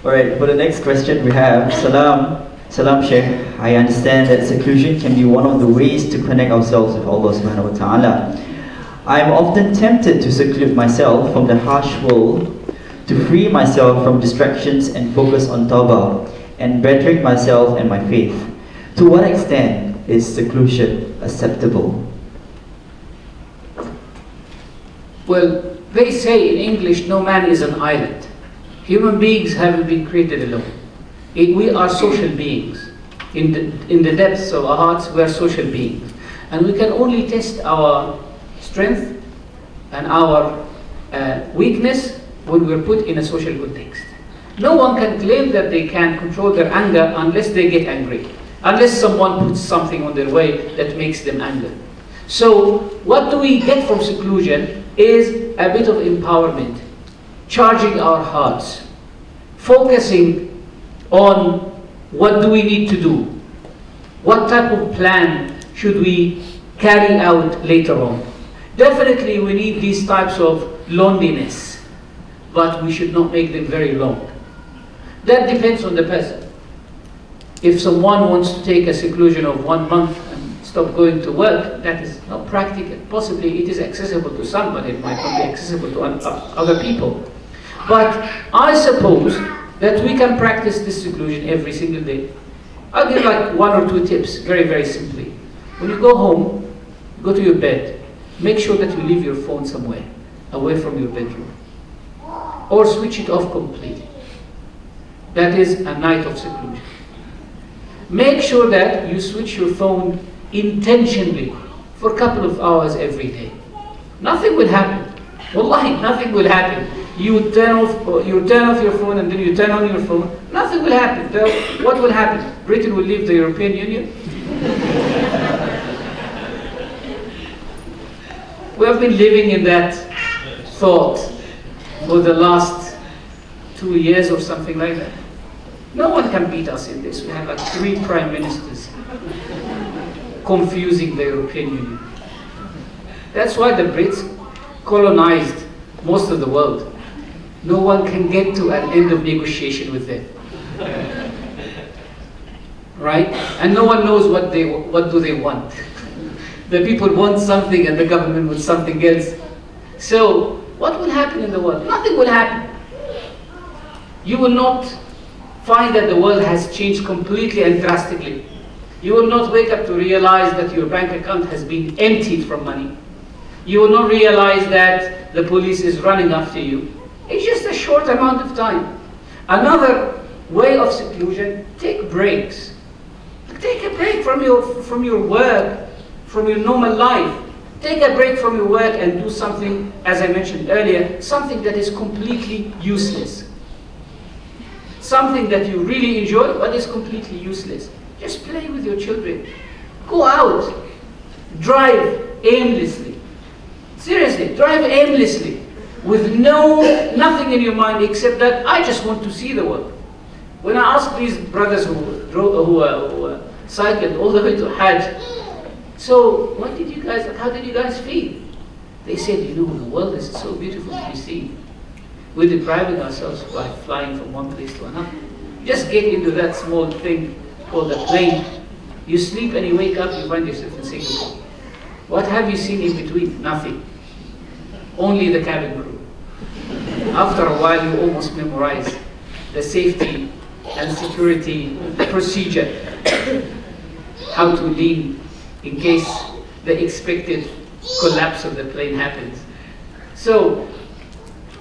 Alright, for the next question we have, Salam Shaykh. I understand that seclusion can be one of the ways to connect ourselves with Allah subhanahu wa ta'ala. I am often tempted to seclude myself from the harsh world, to free myself from distractions and focus on Tawbah and bettering myself and my faith. To what extent is seclusion acceptable? Well, they say in English, no man is an island. Human beings haven't been created alone. We are social beings. In the depths of our hearts, we are social beings. And we can only test our strength and our weakness when we're put in a social context. No one can claim that they can control their anger unless they get angry, unless someone puts something on their way that makes them angry. So what do we get from seclusion is a bit of empowerment, charging our hearts, focusing on what do we need to do, what type of plan should we carry out later on. Definitely we need these types of loneliness, but we should not make them very long. That depends on the person. If someone wants to take a seclusion of 1 month and stop going to work, that is not practical. Possibly it is accessible to some, but it might not be accessible to other people. But I suppose that we can practice this seclusion every single day. I'll give like 1 or 2 tips, very, very simply. When you go home, go to your bed, make sure that you leave your phone somewhere, away from your bedroom. Or switch it off completely. That is a night of seclusion. Make sure that you switch your phone intentionally for a couple of hours every day. Nothing will happen. Wallahi, nothing will happen. You turn off your phone and then you turn on your phone. Nothing will happen. What will happen? Britain will leave the European Union. We have been living in that thought for the last 2 years or something like that. No one can beat us in this. We have like 3 prime ministers confusing the European Union. That's why the Brits colonized most of the world. No one can get to an end of negotiation with them. Right? And no one knows what do they want. The people want something and the government wants something else. So, what will happen in the world? Nothing will happen. You will not find that the world has changed completely and drastically. You will not wake up to realize that your bank account has been emptied from money. You will not realize that the police is running after you. It's just a short amount of time. Another way of seclusion, take breaks. Take a break from your work, from your normal life. Take a break from your work and do something, as I mentioned earlier, something that is completely useless. Something that you really enjoy, but is completely useless. Just play with your children. Go out. Drive aimlessly. Seriously, drive aimlessly. With nothing in your mind except that I just want to see the world. When I asked these brothers who cycled all the way to Hajj, so how did you guys feel? They said, the world is so beautiful to be seen. We're depriving ourselves by flying from one place to another. Just get into that small thing called a plane. You sleep and you wake up, you find yourself in Singapore. What have you seen in between? Nothing. Only the cabin crew. After a while, you almost memorize the safety and security procedure. How to lean in case the expected collapse of the plane happens. So,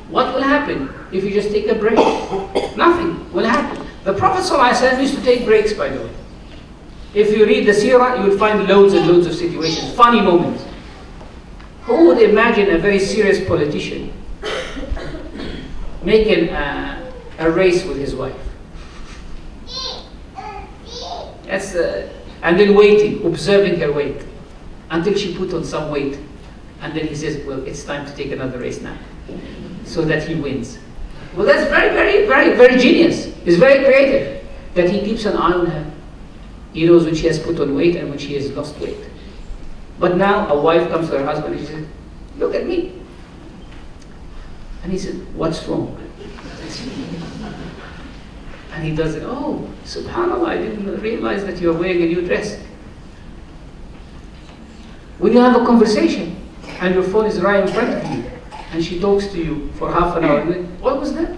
what will happen if you just take a break? Nothing will happen. The Prophet ﷺ used to take breaks, by the way. If you read the seerah, you will find loads and loads of situations, funny moments. Who would imagine a very serious politician making a race with his wife? And then waiting, observing her weight, until she put on some weight. And then he says, well, it's time to take another race now, so that he wins. Well, that's very, very, very, very genius. It's very creative, that he keeps an eye on her. He knows when she has put on weight and when she has lost weight. But now a wife comes to her husband and she says, look at me. And he said, what's wrong? And he does it, oh, subhanAllah, I didn't realize that you're wearing a new dress. When you have a conversation and your phone is right in front of you and she talks to you for half an hour, what was that?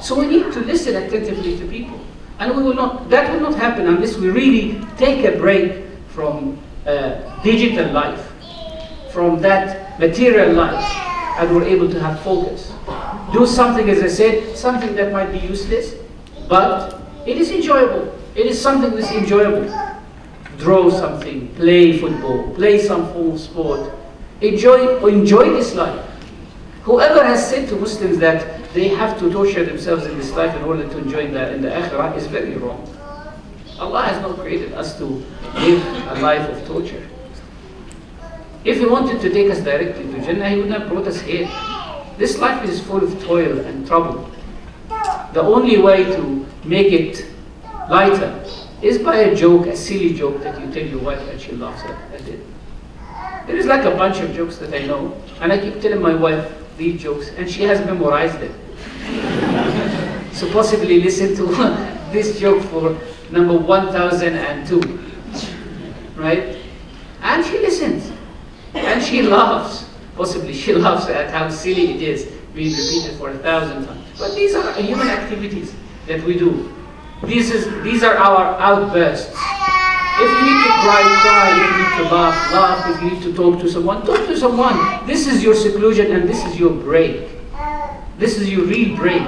So we need to listen attentively to people. And that will not happen unless we really take a break from digital life, from that material life, and we're able to have focus. Do something, as I said, something that might be useless, but it is enjoyable. It is something that's enjoyable. Draw something, play football, play some form of sport. Enjoy this life. Whoever has said to Muslims that they have to torture themselves in this life in order to enjoy in the akhirah is very wrong. Allah has not created us to live a life of torture. If He wanted to take us directly to Jannah, He would not have brought us here. This life is full of toil and trouble. The only way to make it lighter is by a joke, a silly joke that you tell your wife and she laughs at it. There is like a bunch of jokes that I know, and I keep telling my wife these jokes, and she has memorized it. So possibly listen to this joke for number 1002, right? And she listens, and she laughs. Possibly she laughs at how silly it is, being repeated for 1,000 times. But these are human activities that we do. These are our outbursts. If you need to cry, cry. If you need to laugh, laugh. If you need to talk to someone, talk to someone. This is your seclusion and this is your break. This is your real break.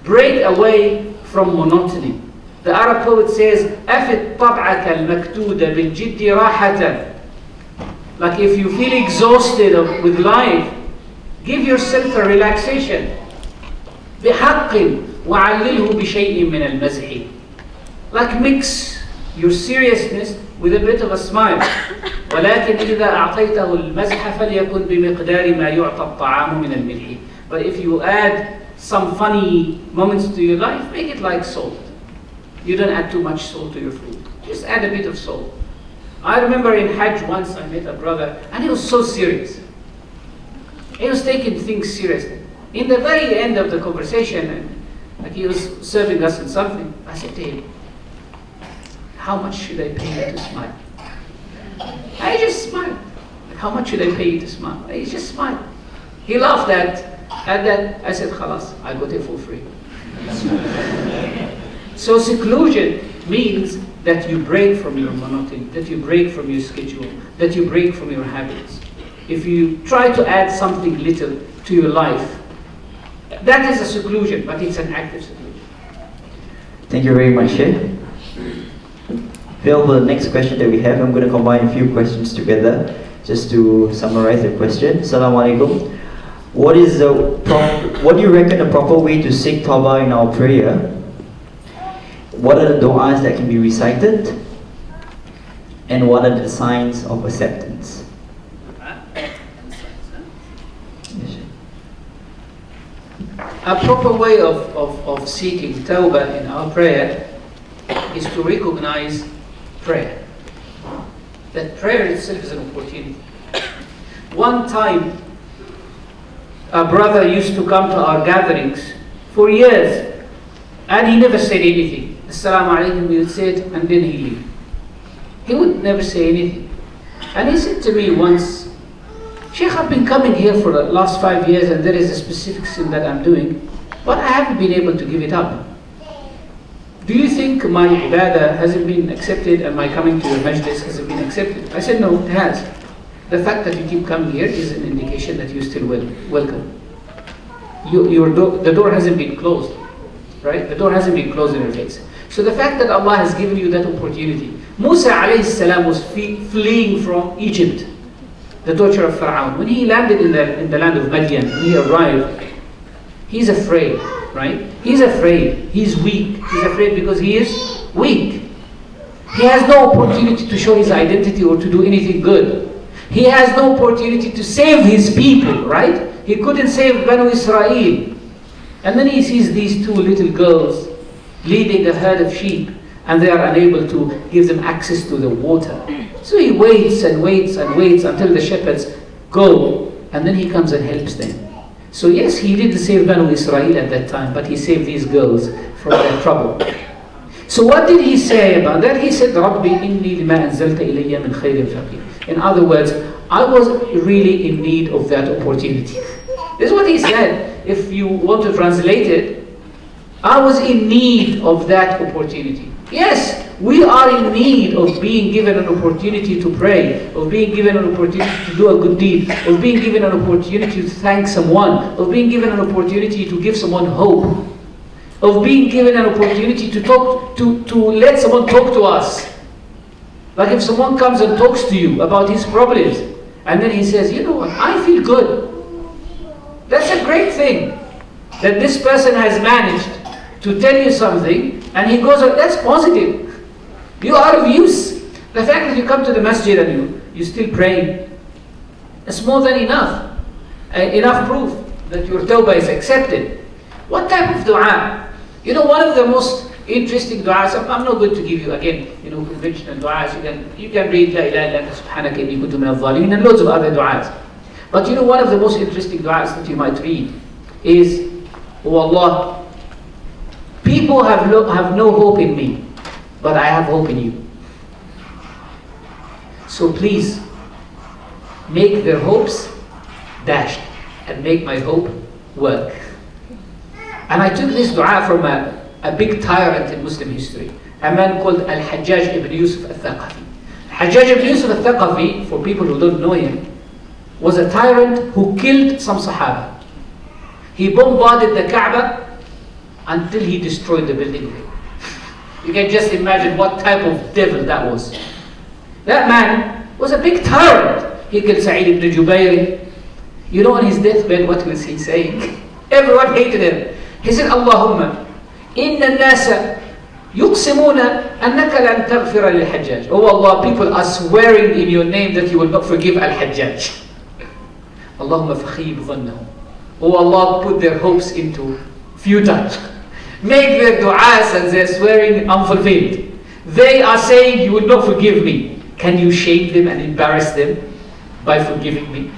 Break away from monotony. The Arab poet says, أَفِدْ طَبْعَكَ الْمَكْتُودَ بِالْجِدِّ رَاحَةً. Like if you feel exhausted with life, give yourself a relaxation. بِحَقٍ وَعَلِّلْهُ بِشَيْءٍ مِنَ الْمَزْحِ. Like mix your seriousness with a bit of a smile. ولكن إذا أعطيته المزح فليكن بمقدار ما يعطى الطعام من الملح. But if you add some funny moments to your life, make it like salt. You don't add too much salt to your food. Just add a bit of salt. I remember in Hajj once I met a brother and he was so serious. He was taking things seriously. In the very end of the conversation, and like he was serving us in something, I said to him, how much should I pay you to smile? I just smiled. Like, how much should I pay you to smile? He just smiled. He laughed at that. I said, khalas, I got it for free. So seclusion means that you break from your monotony, that you break from your schedule, that you break from your habits. If you try to add something little to your life, that is a seclusion, but it's an active seclusion. Thank you very much, Shaykh. Phil, the next question that we have, I'm going to combine a few questions together just to summarize the question. Assalamu alaikum. What do you reckon the proper way to seek Tawbah in our prayer? What are the du'as that can be recited? And what are the signs of acceptance? A proper way of seeking Tawbah in our prayer is to recognize prayer. That prayer itself is an opportunity. One time, a brother used to come to our gatherings for years, and he never said anything. Assalamu alaikum, he would say it, and then he leave. He would never say anything. And he said to me once, Shaykh, I've been coming here for the last 5 years, and there is a specific sin that I'm doing, but I haven't been able to give it up. Do you think my ibadah hasn't been accepted and my coming to your majlis hasn't been accepted? I said, no, it has. The fact that you keep coming here is an indication that you're still welcome. The door hasn't been closed, right? The door hasn't been closed in your face. So the fact that Allah has given you that opportunity. Musa alayhi salam was fleeing from Egypt, the torture of Pharaoh. When he landed in the land of Madian, when he arrived, he's afraid, right? He's afraid. He's weak. He's afraid because he is weak. He has no opportunity to show his identity or to do anything good. He has no opportunity to save his people, right? He couldn't save Banu Israel. And then he sees these two little girls leading a herd of sheep, and they are unable to give them access to the water. So he waits and waits and waits until the shepherds go, and then he comes and helps them. So yes, he didn't save Banu Israel at that time, but he saved these girls from their trouble. So what did he say about that? He said, Rabbi inni lima anzalta ilayya min khayrin faqir. In other words, I was really in need of that opportunity. This is what he said. If you want to translate it, I was in need of that opportunity. Yes, we are in need of being given an opportunity to pray, of being given an opportunity to do a good deed, of being given an opportunity to thank someone, of being given an opportunity to give someone hope, of being given an opportunity to talk, to let someone talk to us. Like if someone comes and talks to you about his problems, and then he says, you know what, I feel good. That's a great thing. that this person has managed to tell you something, and he goes, that's positive. You are of use. The fact that you come to the masjid and you still pray, it's more than enough. Enough proof that your tawbah is accepted. What type of dua? You know, one of the most interesting du'as, I'm not going to give you again, conventional du'as. You can read La ilaha illa anta subhanaka inni kuntu minadh dhalimin and loads of other du'as. But one of the most interesting du'as that you might read is, Oh Allah, people have no hope in me, but I have hope in you. So please, make their hopes dashed and make my hope work. And I took this dua from a big tyrant in Muslim history, a man called Al-Hajjaj ibn Yusuf al-Thaqafi. Hajjaj ibn Yusuf al-Thaqafi, for people who don't know him, was a tyrant who killed some Sahaba. He bombarded the Kaaba until he destroyed the building. You can just imagine what type of devil that was. That man was a big tyrant. He killed Sa'id ibn Jubayr. On his deathbed, what was he saying? Everyone hated him. He said, Allahumma, inna nasa yuqsimuna annaka lan taghfira lil-Hajjaj. Oh Allah, people are swearing in your name that you will not forgive Al-Hajjaj. Allahumma fakhib dhannahum. Oh Allah, put their hopes into futile. Make their du'as and their swearing unfulfilled. They are saying you will not forgive me. Can you shame them and embarrass them by forgiving me?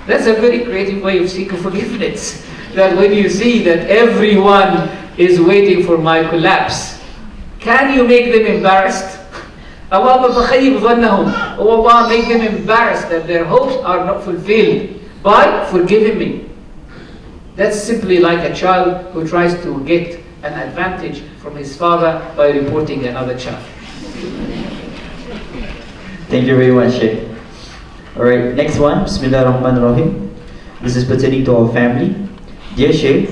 That's a very creative way of seeking forgiveness. That when you see that everyone is waiting for my collapse, can you make them embarrassed? Allahumma fakhayib dhannahum. Oh Allah, make them embarrassed that their hopes are not fulfilled by forgiving me. That's simply like a child who tries to get an advantage from his father by reporting another child. Thank you very much, Shaykh. Alright, next one. Bismillah ar-Rahman ar-Rahim. This is pertaining to our family. Dear Shaykh,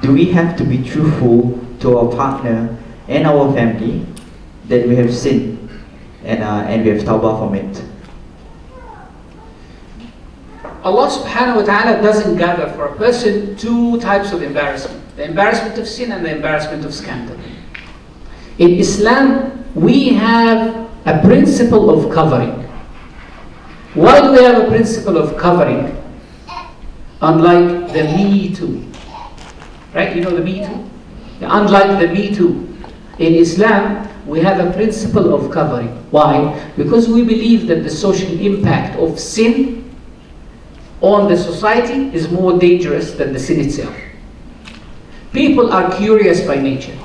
do we have to be truthful to our partner and our family that we have sinned and we have tawbah from it? Allah subhanahu wa ta'ala doesn't gather for a person two types of embarrassment. The embarrassment of sin and the embarrassment of scandal. In Islam, we have a principle of covering. Why do we have a principle of covering? Unlike the Me Too. Right? You know the Me Too? Unlike the Me Too. In Islam, we have a principle of covering. Why? Because we believe that the social impact of sin on the society is more dangerous than the sin itself. People are curious by nature.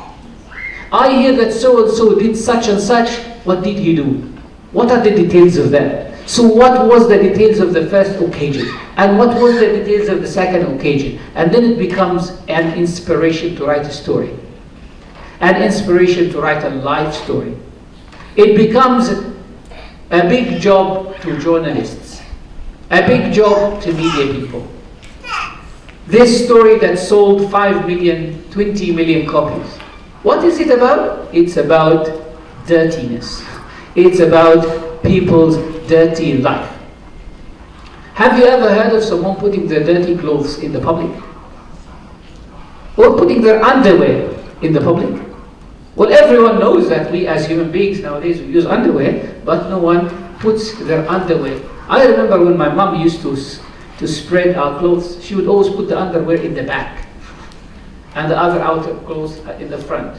I hear that so-and-so did such and such. What did he do? What are the details of that? So what was the details of the first occasion? And what was the details of the second occasion? And then it becomes an inspiration to write a story. An inspiration to write a life story. It becomes a big job to journalists. A big job to media people. This story that sold 5 million, 20 million copies. What is it about? It's about dirtiness. It's about people's dirty life. Have you ever heard of someone putting their dirty clothes in the public? Or putting their underwear in the public? Well, everyone knows that we as human beings nowadays we use underwear, but no one puts their underwear. I remember when my mom used to spread our clothes, she would always put the underwear in the back and the other outer clothes in the front.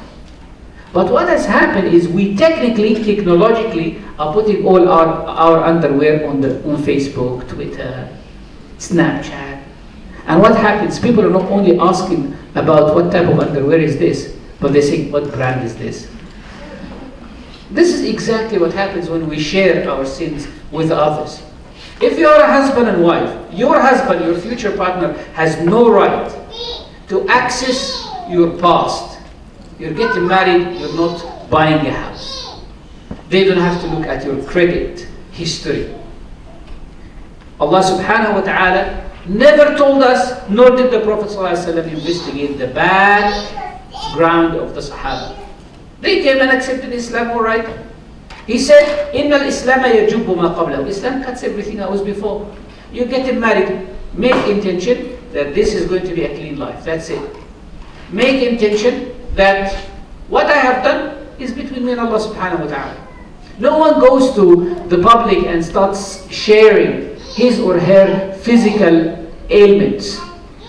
But what has happened is we technologically are putting all our underwear on Facebook, Twitter, Snapchat. And what happens? People are not only asking about what type of underwear is this, but they say, what brand is this? This is exactly what happens when we share our sins with others. If you are a husband and wife, your husband, your future partner, has no right to access your past. You're getting married, you're not buying a house. They don't have to look at your credit history. Allah subhanahu wa ta'ala never told us, nor did the Prophet ﷺ investigate the background of the Sahaba. They came and accepted Islam, all right. He said, إِنَّ الْإِسْلَامَ يَجُبُّ مَا قَبْلَهُ. Islam cuts everything that was before. You're getting married, make intention that this is going to be a clean life. That's it. make intention that what I have done is between me and Allah subhanahu wa ta'ala. No one goes to the public and starts sharing his or her physical ailments.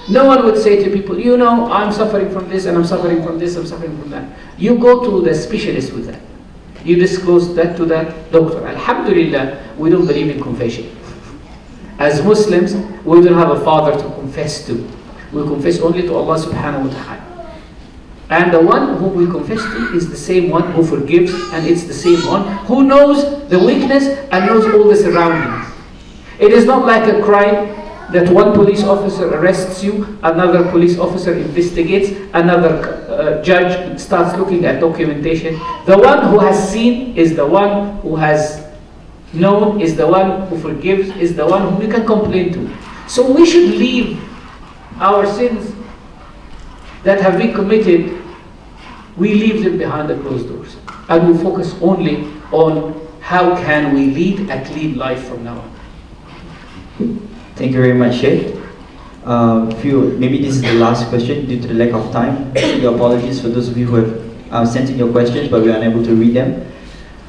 No one would say to people, you know, I'm suffering from this and I'm suffering from this, I'm suffering from that. You go to the specialist with that. You disclose that to that doctor. Alhamdulillah, we don't believe in confession. As Muslims, we don't have a father to confess to. We confess only to Allah subhanahu wa ta'ala. And the one who we confess to is the same one who forgives, and it's the same one who knows the weakness and knows all the surroundings. It is not like a crime that one police officer arrests you, another police officer investigates, another judge starts looking at documentation. The one who has seen is the one who has known, is the one who forgives, is the one who we can complain to. So we should leave our sins that have been committed, we leave them behind the closed doors. And we focus only on how can we lead a clean life from now on. Thank you very much, Shaykh. Maybe this is the last question due to the lack of time. Your apologies for those of you who have sent in your questions, but we are unable to read them.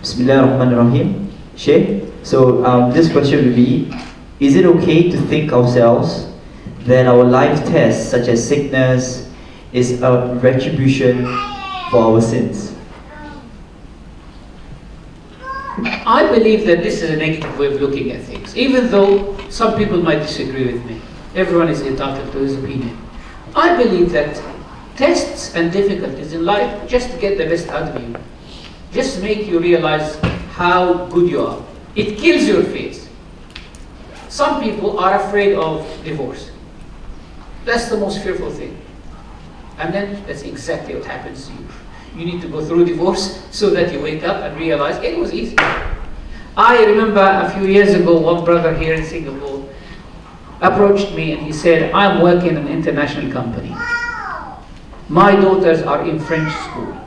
Bismillah ar-Rahman ar-Rahim. Shaykh, so this question will be, is it okay to think ourselves that our life tests, such as sickness, is a retribution for our sins? I believe that this is a negative way of looking at things, even though some people might disagree with me. Everyone is entitled to his opinion. I believe that tests and difficulties in life just to get the best out of you, just make you realize how good you are. It kills your faith. Some people are afraid of divorce. That's the most fearful thing. And then that's exactly what happens to you. You need to go through divorce so that you wake up and realize it was easy. I remember a few years ago, one brother here in Singapore approached me and he said, I'm working in an international company. My daughters are in French school.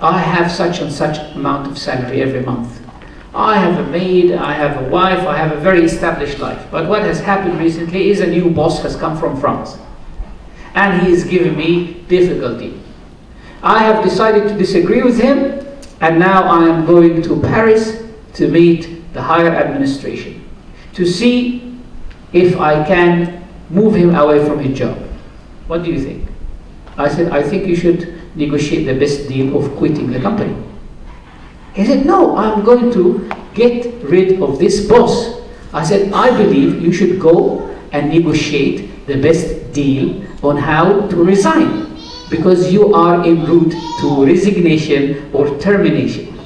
I have such and such amount of salary every month. I have a maid, I have a wife, I have a very established life. But what has happened recently is a new boss has come from France. And he is giving me difficulty. I have decided to disagree with him, and now I am going to Paris to meet the higher administration to see if I can move him away from his job. What do you think? I said, I think you should negotiate the best deal of quitting the company. He said, no, I'm going to get rid of this boss. I said, I believe you should go and negotiate the best deal on how to resign, because you are en route to resignation or termination.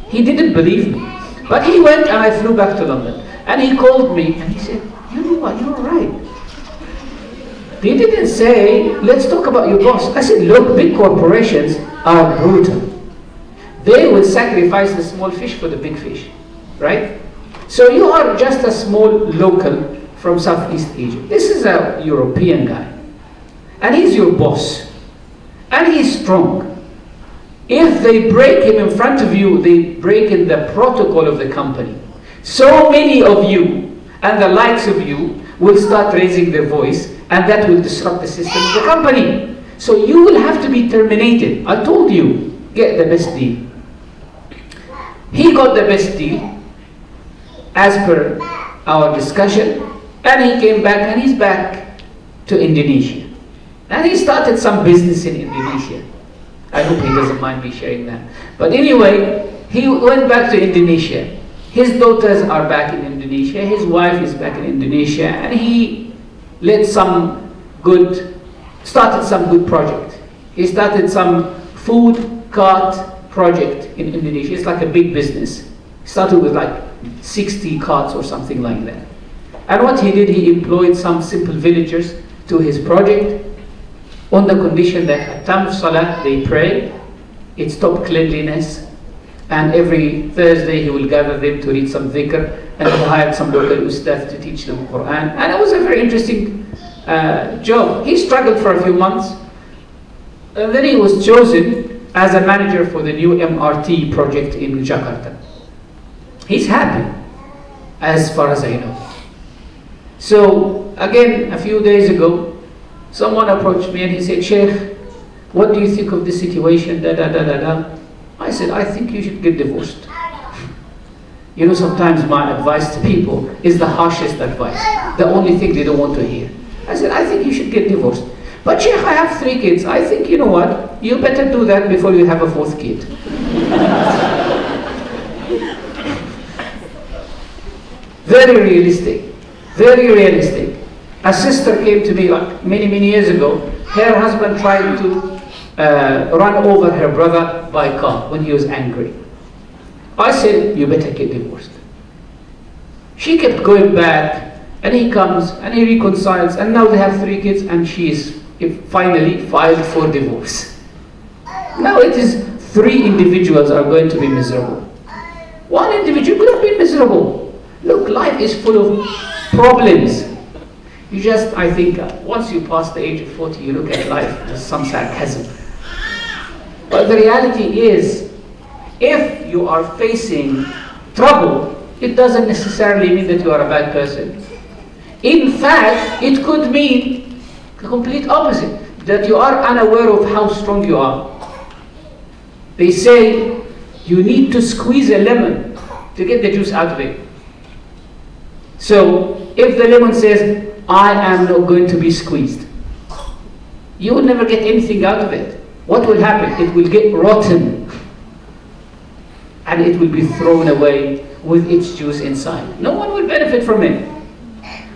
He didn't believe me, but he went and I flew back to London, and he called me and he said, you know what, you're right. They didn't say, let's talk about your boss. I said, look, big corporations are brutal. They will sacrifice the small fish for the big fish, right? So you are just a small local from Southeast Asia. This is a European guy. And he's your boss. And he's strong. If they break him in front of you, they break in the protocol of the company. So many of you and the likes of you will start raising their voice, and that will disrupt the system of the company. So you will have to be terminated. I told you, get the best deal. He got the best deal as per our discussion, and he came back, and he's back to Indonesia. And he started some business in Indonesia. I hope he doesn't mind me sharing that. But anyway, he went back to Indonesia. His daughters are back in Indonesia. His wife is back in Indonesia. And he started some good project. He started some food cart project in Indonesia. It's like a big business. He started with like 60 carts or something like that. And what he did, he employed some simple villagers to his project, on the condition that at time of salah they pray, it's top cleanliness, and every Thursday he will gather them to read some dhikr, and he hired some local ustad to teach them Quran. And it was a very interesting job. He struggled for a few months, and then he was chosen as a manager for the new MRT project in Jakarta. He's happy, as far as I know. So again, a few days ago, Someone approached me and he said, Shaykh, what do you think of this situation? Da, da, da, da, da. I said, I think you should get divorced. You know, sometimes my advice to people is the harshest advice, the only thing they don't want to hear. I said, I think you should get divorced. But Shaykh, I have 3 kids. I think, you know what, you better do that before you have a 4th kid. Very realistic, very realistic. A sister came to me like many, many years ago. Her husband tried to run over her brother by car when he was angry. I said, you better get divorced. She kept going back, and he comes, and he reconciles, and now they have 3 kids, and she is finally filed for divorce. Now it is 3 individuals are going to be miserable. 1 individual could have been miserable. Look, life is full of problems. You just, I think, once you pass the age of 40, you look at life with some sarcasm. But the reality is, if you are facing trouble, it doesn't necessarily mean that you are a bad person. In fact, it could mean the complete opposite, that you are unaware of how strong you are. They say you need to squeeze a lemon to get the juice out of it. So, if the lemon says, I am not going to be squeezed, you will never get anything out of it. What will happen? It will get rotten, and it will be thrown away with its juice inside. No one will benefit from it.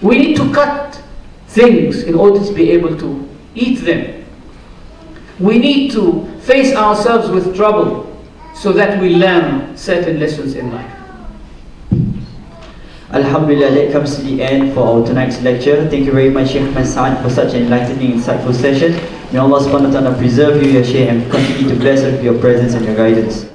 We need to cut things in order to be able to eat them. We need to face ourselves with trouble so that we learn certain lessons in life. Alhamdulillah, that comes to the end for our tonight's lecture. Thank you very much, Shaykh SAAD, for such an enlightening, insightful session. May Allah subhanahu wa ta'ala preserve you, Ya Shaykh, and continue to bless us with your presence and your guidance.